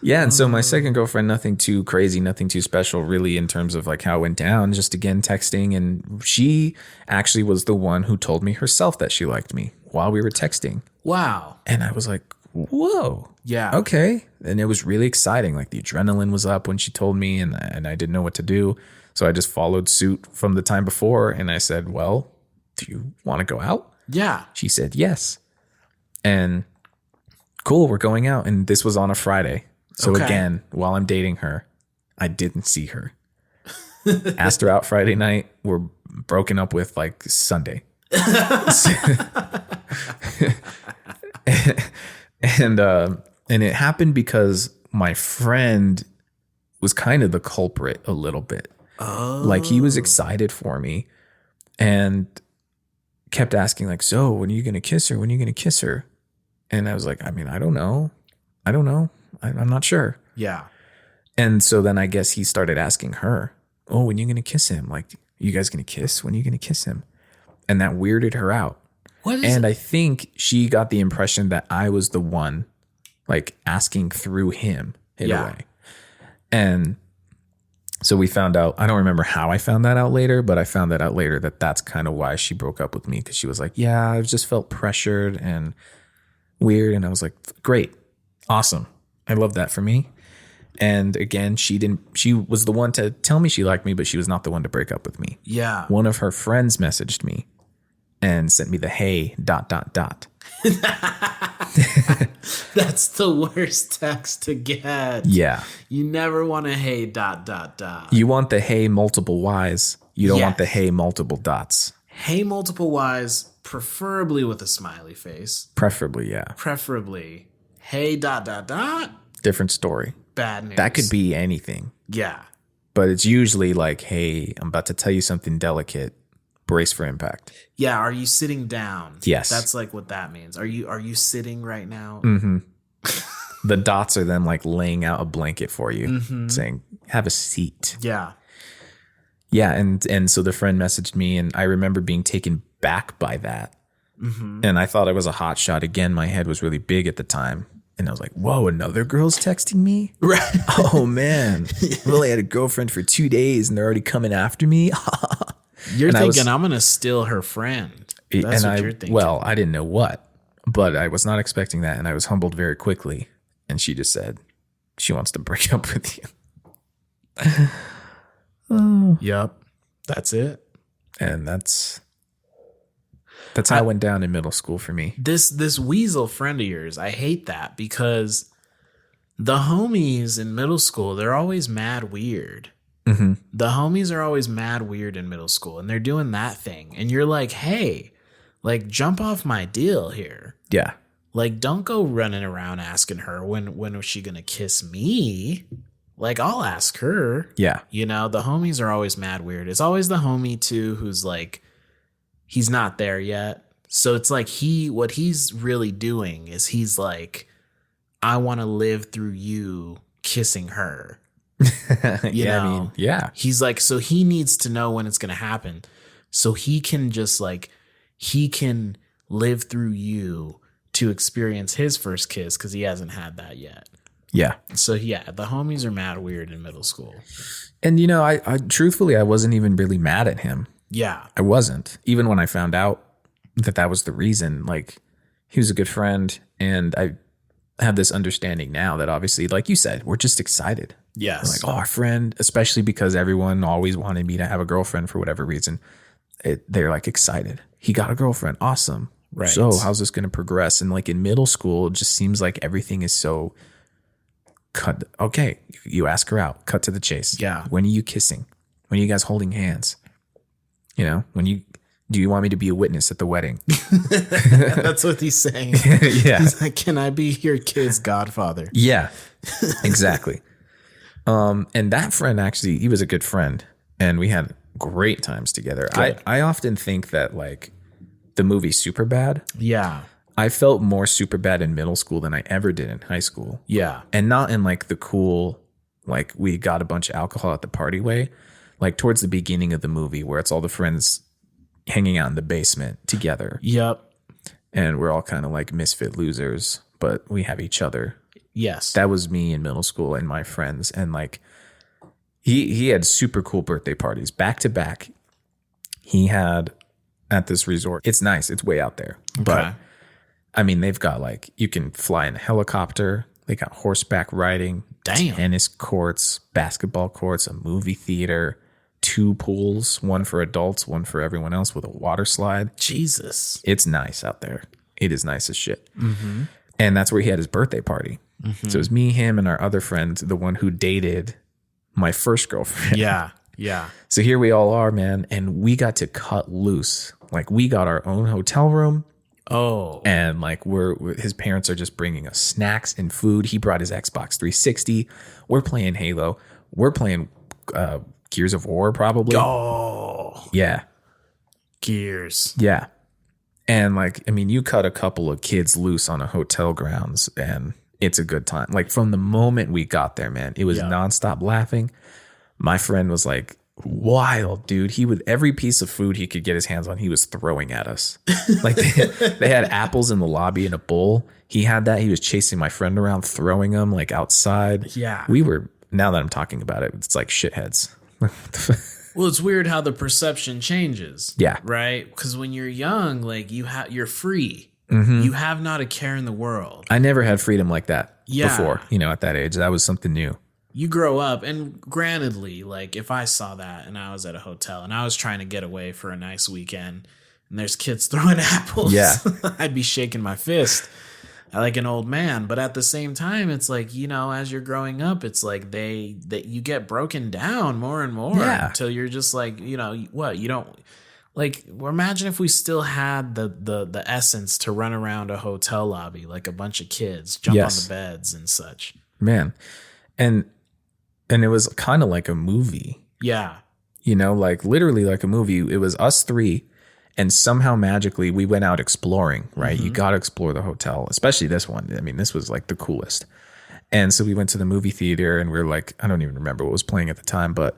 Yeah, and so my second girlfriend, nothing too crazy, nothing too special really in terms of like how it went down, just again texting, and she actually was the one who told me herself that she liked me while we were texting. Wow. And I was like, whoa. Yeah. Okay. And it was really exciting. Like the adrenaline was up when she told me, and I didn't know what to do. So I just followed suit from the time before, and I said, well, do you want to go out? Yeah. She said yes. And cool, we're going out. And this was on a Friday. So Okay. again, while I'm dating her, I didn't see her. Asked her out Friday night. We're broken up with like Sunday. And it happened because my friend was kind of the culprit a little bit. Oh. Like he was excited for me and kept asking like, so when are you going to kiss her? When are you going to kiss her? And I was like, I mean, I don't know. I'm not sure. Yeah. And so then I guess he started asking her, oh, when are you going to kiss him? Like, you guys going to kiss? When are you going to kiss him? And that weirded her out. What is And it? I think she got the impression that I was the one like asking through him in a way. And so we found out, I don't remember how I found that out later, but I found that out later that that's kind of why she broke up with me. Cause she was like, yeah, I just felt pressured and weird. And I was like, great. Awesome. I love that for me. And again, she was the one to tell me she liked me, but she was not the one to break up with me. Yeah. One of her friends messaged me and sent me the hey ... That's the worst text to get. Yeah. You never want to hey ... You want the hey multiple Y's. You don't want Yes. the hey multiple dots. Hey multiple Y's, preferably with a smiley face. Preferably, yeah. Preferably hey ... Different story. Bad news. That could be anything. Yeah. But it's usually like, hey, I'm about to tell you something delicate. Brace for impact. Yeah. Are you sitting down? Yes. That's like what that means. Are you sitting right now? Mm-hmm. The dots are them like laying out a blanket for you, Mm-hmm. saying, have a seat. Yeah. Yeah. And so the friend messaged me, and I remember being taken back by that. Mm-hmm. And I thought I was a hot shot. Again, my head was really big at the time. And I was like, whoa, another girl's texting me? Right. Oh, man. I've only had a girlfriend for 2 days, and they're already coming after me. You're And I thinking was- I'm going to steal her friend. That's what you're thinking. Well, I didn't know what, but I was not expecting that. And I was humbled very quickly. And she just said, she wants to break up with you. Yep. That's it. And that's how it went down in middle school for me. This weasel friend of yours, I hate that because the homies in middle school, they're always mad weird. Mm-hmm. The homies are always mad weird in middle school, and they're doing that thing. And you're like, hey, like, jump off my deal here. Yeah. Like, don't go running around asking her when was she going to kiss me? Like, I'll ask her. Yeah. You know, the homies are always mad weird. It's always the homie, too, who's like, he's not there yet. So it's like what he's really doing is he's like, I want to live through you kissing her. Yeah. know? I mean, yeah. He's like, so he needs to know when it's going to happen. So he can just like, he can live through you to experience his first kiss because he hasn't had that yet. Yeah. So yeah, the homies are mad weird in middle school. And, you know, I truthfully, I wasn't even really mad at him. Yeah. I wasn't. Even when I found out that was the reason, like, he was a good friend. And I have this understanding now that obviously, like you said, we're just excited. Yes. We're like, oh, our friend, especially because everyone always wanted me to have a girlfriend for whatever reason. They're like excited. He got a girlfriend. Awesome. Right. So how's this going to progress? And like in middle school, it just seems like everything is so cut. Okay. You ask her out, cut to the chase. Yeah. When are you kissing? When are you guys holding hands? You know, do you want me to be a witness at the wedding? That's what he's saying. Yeah. He's like, can I be your kid's godfather? Yeah, exactly. And that friend actually, he was a good friend, and we had great times together. Good. I often think that like the movie Superbad, Yeah. I felt more super bad in middle school than I ever did in high school. Yeah. And not in like the cool, like we got a bunch of alcohol at the party way, like towards the beginning of the movie where it's all the friends hanging out in the basement together. Yep. And we're all kind of like misfit losers, but we have each other. Yes. That was me in middle school and my friends. And like he had super cool birthday parties back to back. He had at this resort. It's nice. It's way out there. Okay. But I mean, they've got like, you can fly in a helicopter. They got horseback riding, Damn. tennis courts, basketball courts, a movie theater, 2 pools, one for adults, one for everyone else with a water slide. Jesus. It's nice out there. It is nice as shit. Mm-hmm. And that's where he had his birthday party. Mm-hmm. So it was me, him, and our other friend, the one who dated my first girlfriend. Yeah. Yeah. So here we all are, man. And we got to cut loose. Like we got our own hotel room. Oh. And like his parents are just bringing us snacks and food. He brought his Xbox 360. We're playing Halo. We're playing Gears of War probably. Oh. Yeah. Gears. Yeah. And like, I mean, you cut a couple of kids loose on a hotel grounds and it's a good time. Like from the moment we got there, man, it was nonstop laughing. My friend was like wild, dude. He would every piece of food he could get his hands on, he was throwing at us. Like they had apples in the lobby in a bowl. He had that. He was chasing my friend around, throwing them like outside. Yeah. We were, now that I'm talking about it, it's like shitheads. Well, it's weird how the perception changes. Yeah. Right? Because when you're young, like you're free. Mm-hmm. You have not a care in the world. I never had freedom like that before, Yeah. at that age. That was something new. You grow up, and grantedly, like if I saw that and I was at a hotel and I was trying to get away for a nice weekend and there's kids throwing apples, Yeah. I'd be shaking my fist like an old man. But at the same time, it's like, as you're growing up, it's like that you get broken down more and more until you're just like, what? You don't like, imagine if we still had the essence to run around a hotel lobby like a bunch of kids, jump on the beds and such. Man. And it was kind of like a movie. Yeah. Like literally like a movie. It was us 3 and somehow magically we went out exploring, right? You got to explore the hotel, especially this one. I mean, this was like the coolest. And so we went to the movie theater and we're like, I don't even remember what was playing at the time, but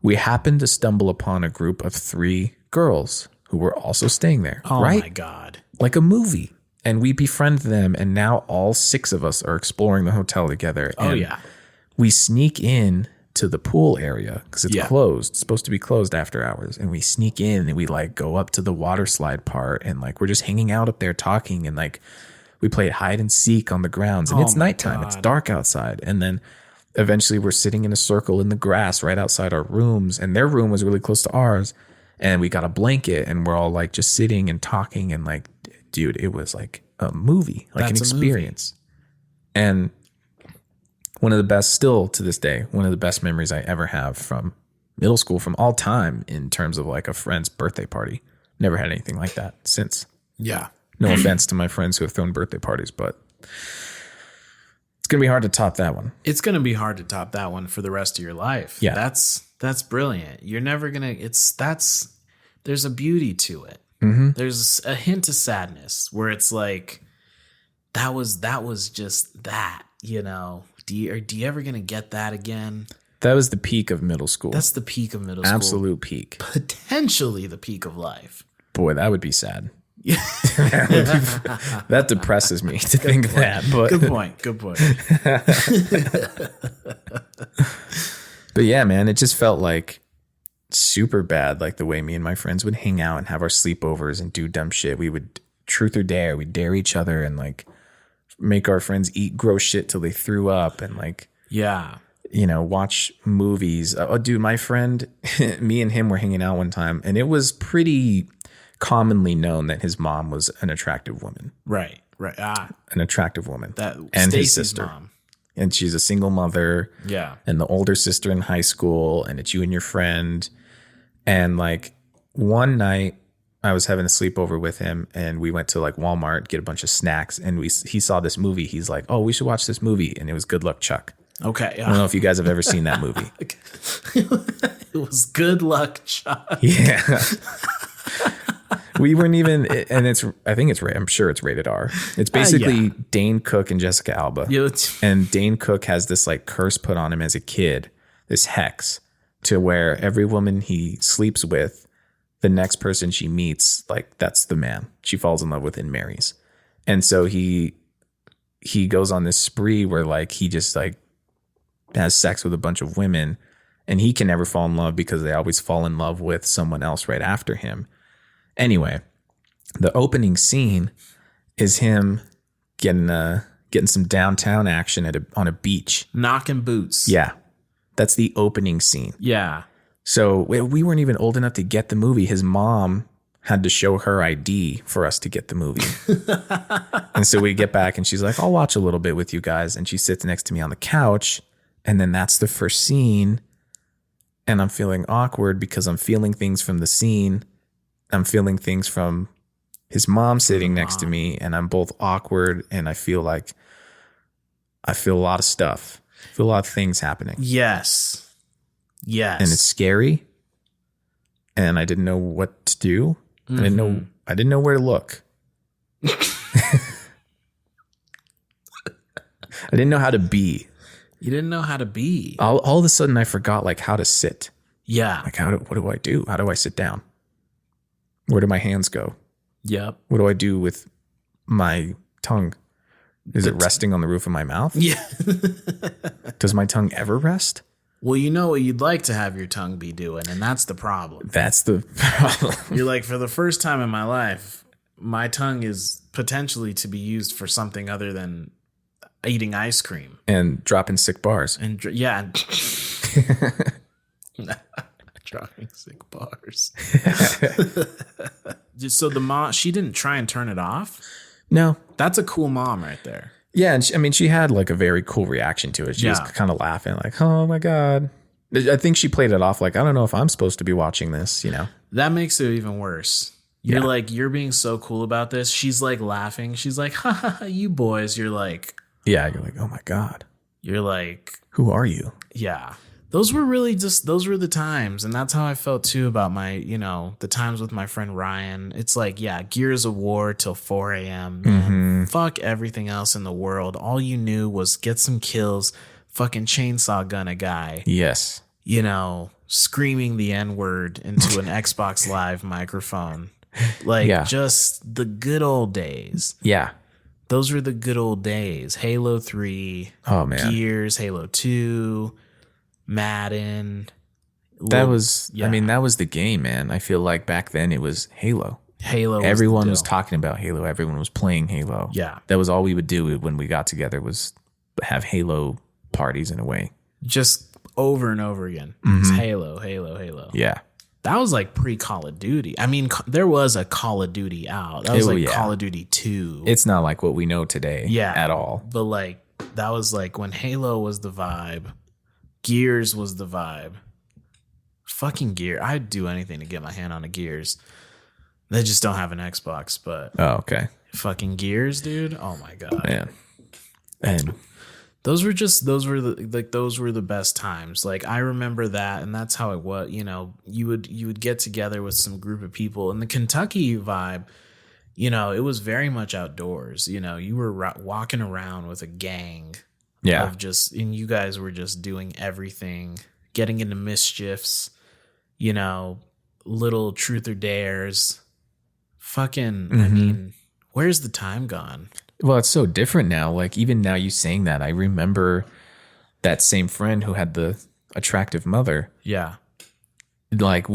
we happened to stumble upon a group of 3 girls who were also staying there. Oh right? my God. Like a movie. And we befriend them. And now all 6 of us are exploring the hotel together. Oh and yeah. we sneak in to the pool area because it's closed. It's supposed to be closed after hours. And we sneak in and we like go up to the water slide part and like we're just hanging out up there talking and like we play hide and seek on the grounds and it's nighttime. God. It's dark outside. And then eventually we're sitting in a circle in the grass right outside our rooms and their room was really close to ours. And we got a blanket and we're all like just sitting and talking and like, dude, it was like a movie, like an experience. And one of the best, still to this day, one of the best memories I ever have from middle school, from all time in terms of like a friend's birthday party. Never had anything like that since. Yeah. No offense to my friends who have thrown birthday parties, but it's going to be hard to top that one. It's going to be hard to top that one for the rest of your life. Yeah. That's brilliant. You're never going to, there's a beauty to it. Mm-hmm. There's a hint of sadness where it's like, that was just that, Do you ever gonna get that again? That was the peak of middle school. That's the peak of middle school. Absolute peak. Potentially the peak of life. Boy, that would be sad. That depresses me to think that. But Good point. But yeah, man, it just felt like super bad, like the way me and my friends would hang out and have our sleepovers and do dumb shit. We would truth or dare. We'd dare each other and like make our friends eat gross shit till they threw up and like, watch movies. Oh, dude, my friend, me and him were hanging out one time and it was pretty commonly known that his mom was an attractive woman. Right. An attractive woman. And Stacey's his sister. mom. And she's a single mother. Yeah. And the older sister in high school. And it's you and your friend. And like one night I was having a sleepover with him and we went to like Walmart, get a bunch of snacks. And he saw this movie. He's like, oh, we should watch this movie. And it was Good Luck Chuck. Okay. I don't know if you guys have ever seen that movie. It was Good Luck Chuck. Yeah. We weren't even, and I think I'm sure it's rated R. It's basically Dane Cook and Jessica Alba. Yeah, and Dane Cook has this like curse put on him as a kid, this hex, to where every woman he sleeps with, the next person she meets, like that's the man she falls in love with and marries. And so he goes on this spree where like he just like has sex with a bunch of women, and he can never fall in love because they always fall in love with someone else right after him. Anyway, the opening scene is him getting some downtown action on a beach. knocking boots. Yeah. That's the opening scene. Yeah. So we weren't even old enough to get the movie. His mom had to show her ID for us to get the movie. And so we get back and she's like, I'll watch a little bit with you guys. And she sits next to me on the couch. And then that's the first scene. And I'm feeling awkward because I'm feeling things from the scene. I'm feeling things from his mom sitting next to me. And I'm both awkward and I feel a lot of stuff. I feel a lot of things happening. Yes. Yes. And it's scary. And I didn't know what to do. I didn't know where to look. I didn't know how to be. You didn't know how to be. All of a sudden I forgot like how to sit. Yeah. Like what do I do? How do I sit down? Where do my hands go? Yep. What do I do with my tongue? Is it resting on the roof of my mouth? Yeah. Does my tongue ever rest? Well, you know what you'd like to have your tongue be doing, and that's the problem. That's the problem. You're like, for the first time in my life, my tongue is potentially to be used for something other than eating ice cream. And dropping sick bars. And yeah. Dropping sick bars. So the mom, she didn't try and turn it off? No. That's a cool mom right there. Yeah, and she had like a very cool reaction to it. She was kind of laughing like, oh my God. I think she played it off like, I don't know if I'm supposed to be watching this, you know? That makes it even worse. You're like, you're being so cool about this. She's like laughing. She's like, ha ha ha, you boys. You're like, yeah, you're like, oh my God. You're like, who are you? Yeah. Those were the times. And that's how I felt too about my, the times with my friend Ryan. It's like, yeah, Gears of War till 4 a.m. Man. Fuck everything else in the world. All you knew was get some kills, fucking chainsaw gun a guy. Yes. Screaming the N-word into an Xbox Live microphone. Like, just the good old days. Yeah. Those were the good old days. Halo 3. Oh, man. Gears, Halo 2. Madden. That was the game, man. I feel like back then it was Halo. Everyone was talking about Halo. Everyone was playing Halo. Yeah. That was all we would do when we got together was have Halo parties in a way. Just over and over again. It's Halo, Halo, Halo. Yeah. That was like pre-Call of Duty. I mean, there was a Call of Duty out. That was Call of Duty 2. It's not like what we know today at all. But like, that was like when Halo was the vibe. Gears was the vibe. Fucking Gear. I'd do anything to get my hand on a Gears. They just don't have an Xbox, but oh, okay. Fucking Gears, dude. Oh my God. Man. And those were the best times. Like, I remember that, and that's how it was. You would get together with some group of people, and the Kentucky vibe, it was very much outdoors. You were walking around with a gang. Yeah. And you guys were just doing everything, getting into mischiefs, little truth or dares. Fucking, I mean, where's the time gone? Well, it's so different now. Like, even now you saying that, I remember that same friend who had the attractive mother. Yeah. Like,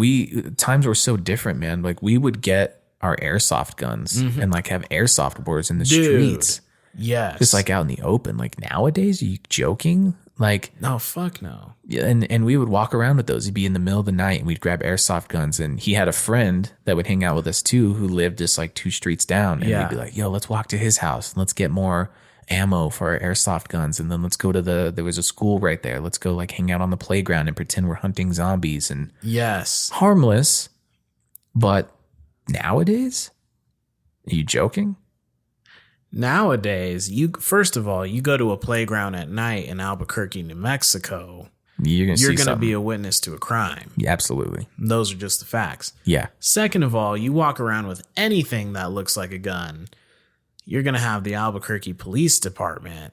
times were so different, man. Like, we would get our airsoft guns and like have airsoft wars in the streets. Yes. Just like out in the open. Like, nowadays, are you joking? Like, no, fuck no. Yeah, and we would walk around with those. He'd be in the middle of the night and we'd grab airsoft guns. And he had a friend that would hang out with us too, who lived just like 2 streets down. And we'd be like, yo, let's walk to his house. Let's get more ammo for our airsoft guns. And then let's go to there was a school right there. Let's go like hang out on the playground and pretend we're hunting zombies. And yes, harmless. But nowadays, are you joking? Nowadays, first of all, you go to a playground at night in Albuquerque, New Mexico, You're going to see You're going to something. be a witness to a crime. Yeah, absolutely. Those are just the facts. Yeah. Second of all, you walk around with anything that looks like a gun, you're going to have the Albuquerque Police Department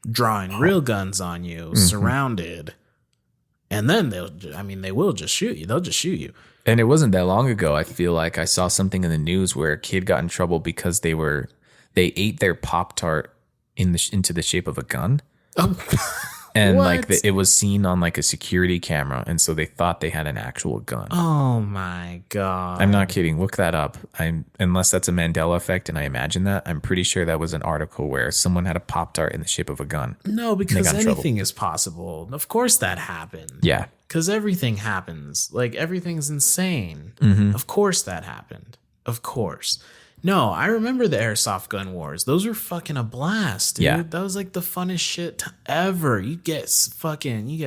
drawing real guns on you, surrounded. And then they will just shoot you. They'll just shoot you. And it wasn't that long ago. I feel like I saw something in the news where a kid got in trouble because they ate their Pop-Tart into the shape of a gun. And What? it was seen on like a security camera, and so they thought they had an actual gun. Oh my God. I'm not kidding. Look that up. Unless that's a Mandela effect, and I imagine that. I'm pretty sure that was an article where someone had a Pop-Tart in the shape of a gun. No, because got in trouble. anything is possible. Of course that happened. Yeah. Because everything happens. Like, everything's insane. Mm-hmm. Of course that happened. Of course. No, I remember the airsoft gun wars. Those were fucking a blast, dude. Yeah. That was like the funnest shit ever. You get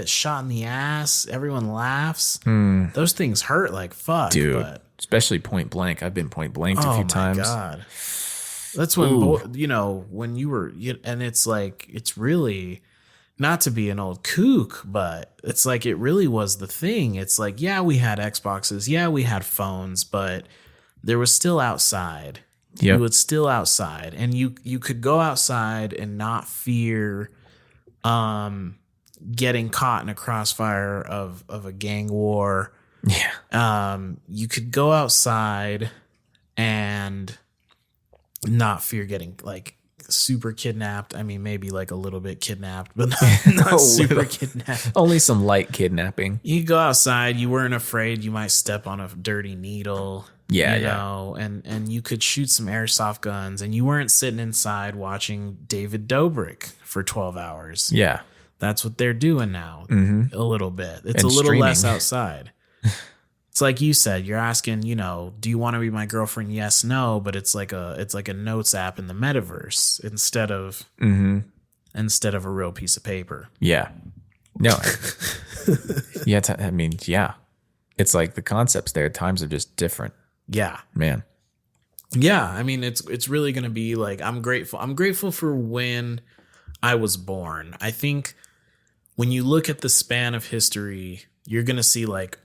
shot in the ass. Everyone laughs. Those things hurt like fuck, Dude. But, Especially point blank. I've been point blanked a oh few my times. God. That's when, when you were, and it's like, it's really, not to be an old kook, but it's like, it really was the thing. It's like, yeah, we had Xboxes. Yeah, we had phones, but there was still outside. Yep. You was still outside, and you could go outside and not fear getting caught in a crossfire of a gang war. Yeah. You could go outside and not fear getting like super kidnapped. I mean, maybe like a little bit kidnapped, but not super kidnapped. Only some light kidnapping. You go outside, you weren't afraid you might step on a dirty needle. Yeah, you yeah. know, and you could shoot some airsoft guns, and you weren't sitting inside watching David Dobrik for 12 hours. Yeah. That's what they're doing now. A little bit. It's And a little streaming. less outside. It's like you said, you're asking, do you want to be my girlfriend? Yes, no, but it's like a notes app in the metaverse instead of a real piece of paper. Yeah. No. Yeah. Yeah. It's like the concepts there. Times are just different. Yeah. Man. Yeah, I mean it's really going to be like I'm grateful for when I was born. I think when you look at the span of history, you're going to see like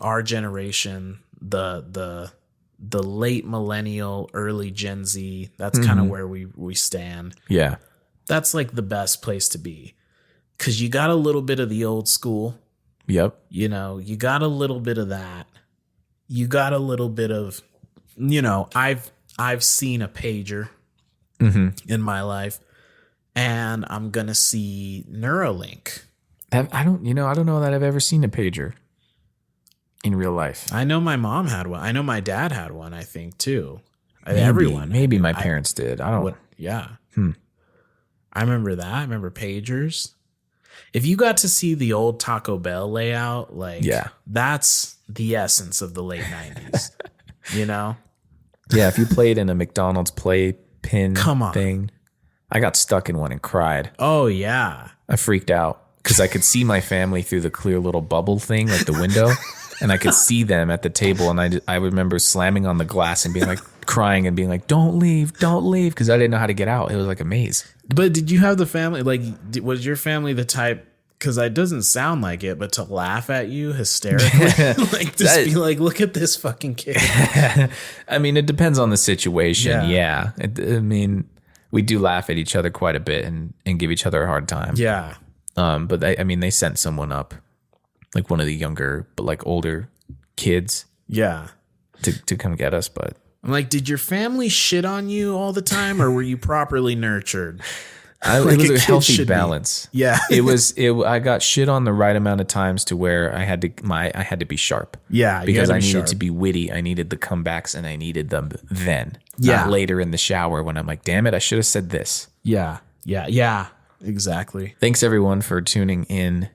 our generation, the late millennial, early Gen Z, that's kind of where we stand. Yeah. That's like the best place to be. Cuz you got a little bit of the old school, Yep. you got a little bit of that. You got a little bit of, I've seen a pager in my life, and I'm gonna see Neuralink. I don't know that I've ever seen a pager in real life. I know my mom had one. I know my dad had one. I think too. Maybe, Everyone. Maybe my parents did. I don't. Yeah. I remember that. I remember pagers. If you got to see the old Taco Bell layout, like, that's the essence of the late 90s, Yeah, if you played in a McDonald's playpen Come on. thing, I got stuck in one and cried. Oh, yeah. I freaked out because I could see my family through the clear little bubble thing, like the window, and I could see them at the table. And I remember slamming on the glass and being like, crying and being like, don't leave, because I didn't know how to get out. It was like a maze. But did you have the family, like, was your family the type, because it doesn't sound like it, but to laugh at you hysterically? Like, just be like, look at this fucking kid. I mean, it depends on the situation. Yeah. Yeah. We do laugh at each other quite a bit and give each other a hard time. Yeah. But they sent someone up, like one of the younger, but like older kids Yeah. to come get us. But I'm like, did your family shit on you all the time, or were you properly nurtured? it Like was a a kid healthy should be. balance. Yeah. I got shit on the right amount of times to where I had to be sharp. Yeah, you Because had to I be needed sharp. to be witty. I needed the comebacks and I needed them then. Yeah. Not later in the shower when I'm like, damn it, I should have said this. Yeah. Yeah. Yeah. Exactly. Thanks everyone for tuning in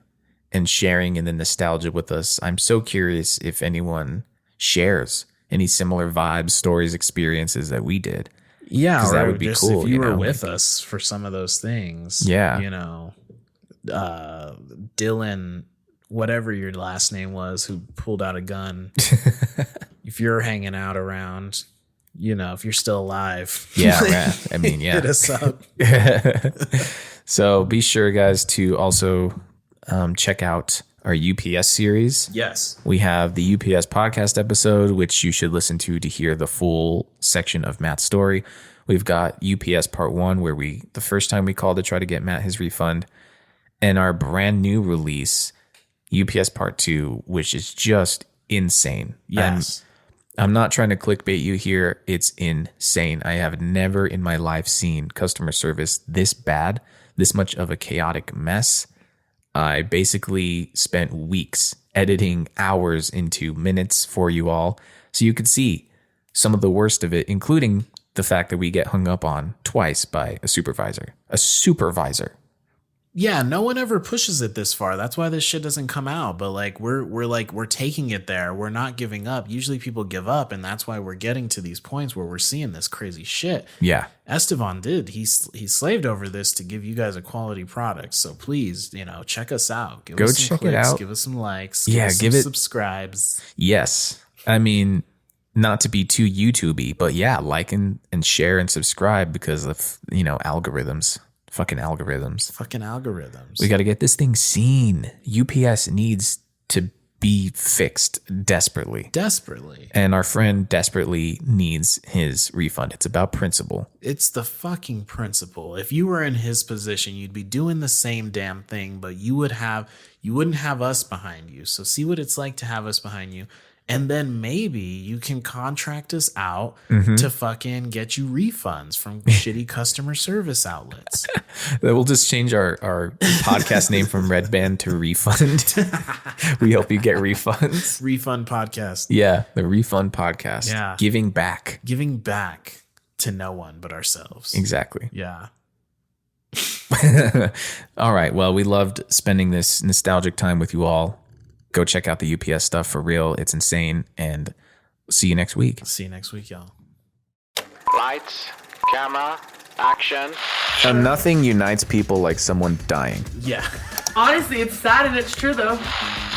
and sharing in the nostalgia with us. I'm so curious if anyone shares any similar vibes, stories, experiences that we did. Yeah, 'Cause or that would be just cool, if you were know? with us for some of those things. Yeah. Dylan, whatever your last name was, who pulled out a gun. If you're hanging out around, if you're still alive. Yeah, right. I mean, yeah. Hit us up. So be sure, guys, to also check out our UPS series. Yes. We have the UPS podcast episode, which you should listen to hear the full section of Matt's story. We've got UPS part 1, where the first time we called to try to get Matt his refund, and our brand new release, UPS part 2, which is just insane. Yes. I'm not trying to clickbait you here. It's insane. I have never in my life seen customer service this bad, this much of a chaotic mess. I basically spent weeks editing hours into minutes for you all, so you could see some of the worst of it, including the fact that we get hung up on twice by a supervisor. A supervisor. Yeah, no one ever pushes it this far. That's why this shit doesn't come out. But like we're taking it there. We're not giving up. Usually people give up, and that's why we're getting to these points where we're seeing this crazy shit. Yeah. Estevan did. He slaved over this to give you guys a quality product. So please, check us out. Give Go us some check it clicks, out. Give us some likes. Yeah, give us some subscribes. Yes. I mean, not to be too YouTubey, but yeah, like and share and subscribe because of, algorithms. Fucking algorithms. Fucking algorithms. We got to get this thing seen. UPS needs to be fixed desperately. Desperately. And our friend desperately needs his refund. It's about principle. It's the fucking principle. If you were in his position, you'd be doing the same damn thing, but you wouldn't have us behind you. So see what it's like to have us behind you. And then maybe you can contract us out to fucking get you refunds from shitty customer service outlets. We'll just change our podcast name from Redband to Refund. We hope you get refunds. Refund podcast. Yeah, the Refund podcast. Yeah. Giving back. Giving back to no one but ourselves. Exactly. Yeah. All right. Well, we loved spending this nostalgic time with you all. Go check out the UPS stuff for real. It's insane. And see you next week. See you next week, y'all. Lights, camera, action. And nothing unites people like someone dying. Yeah. Honestly, it's sad and it's true though.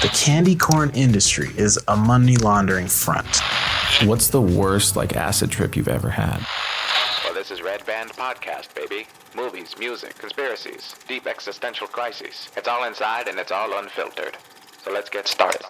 The candy corn industry is a money laundering front. What's the worst acid trip you've ever had? Well, this is Redband Podcast, baby. Movies, music, conspiracies, deep existential crises. It's all inside and it's all unfiltered. So let's get started.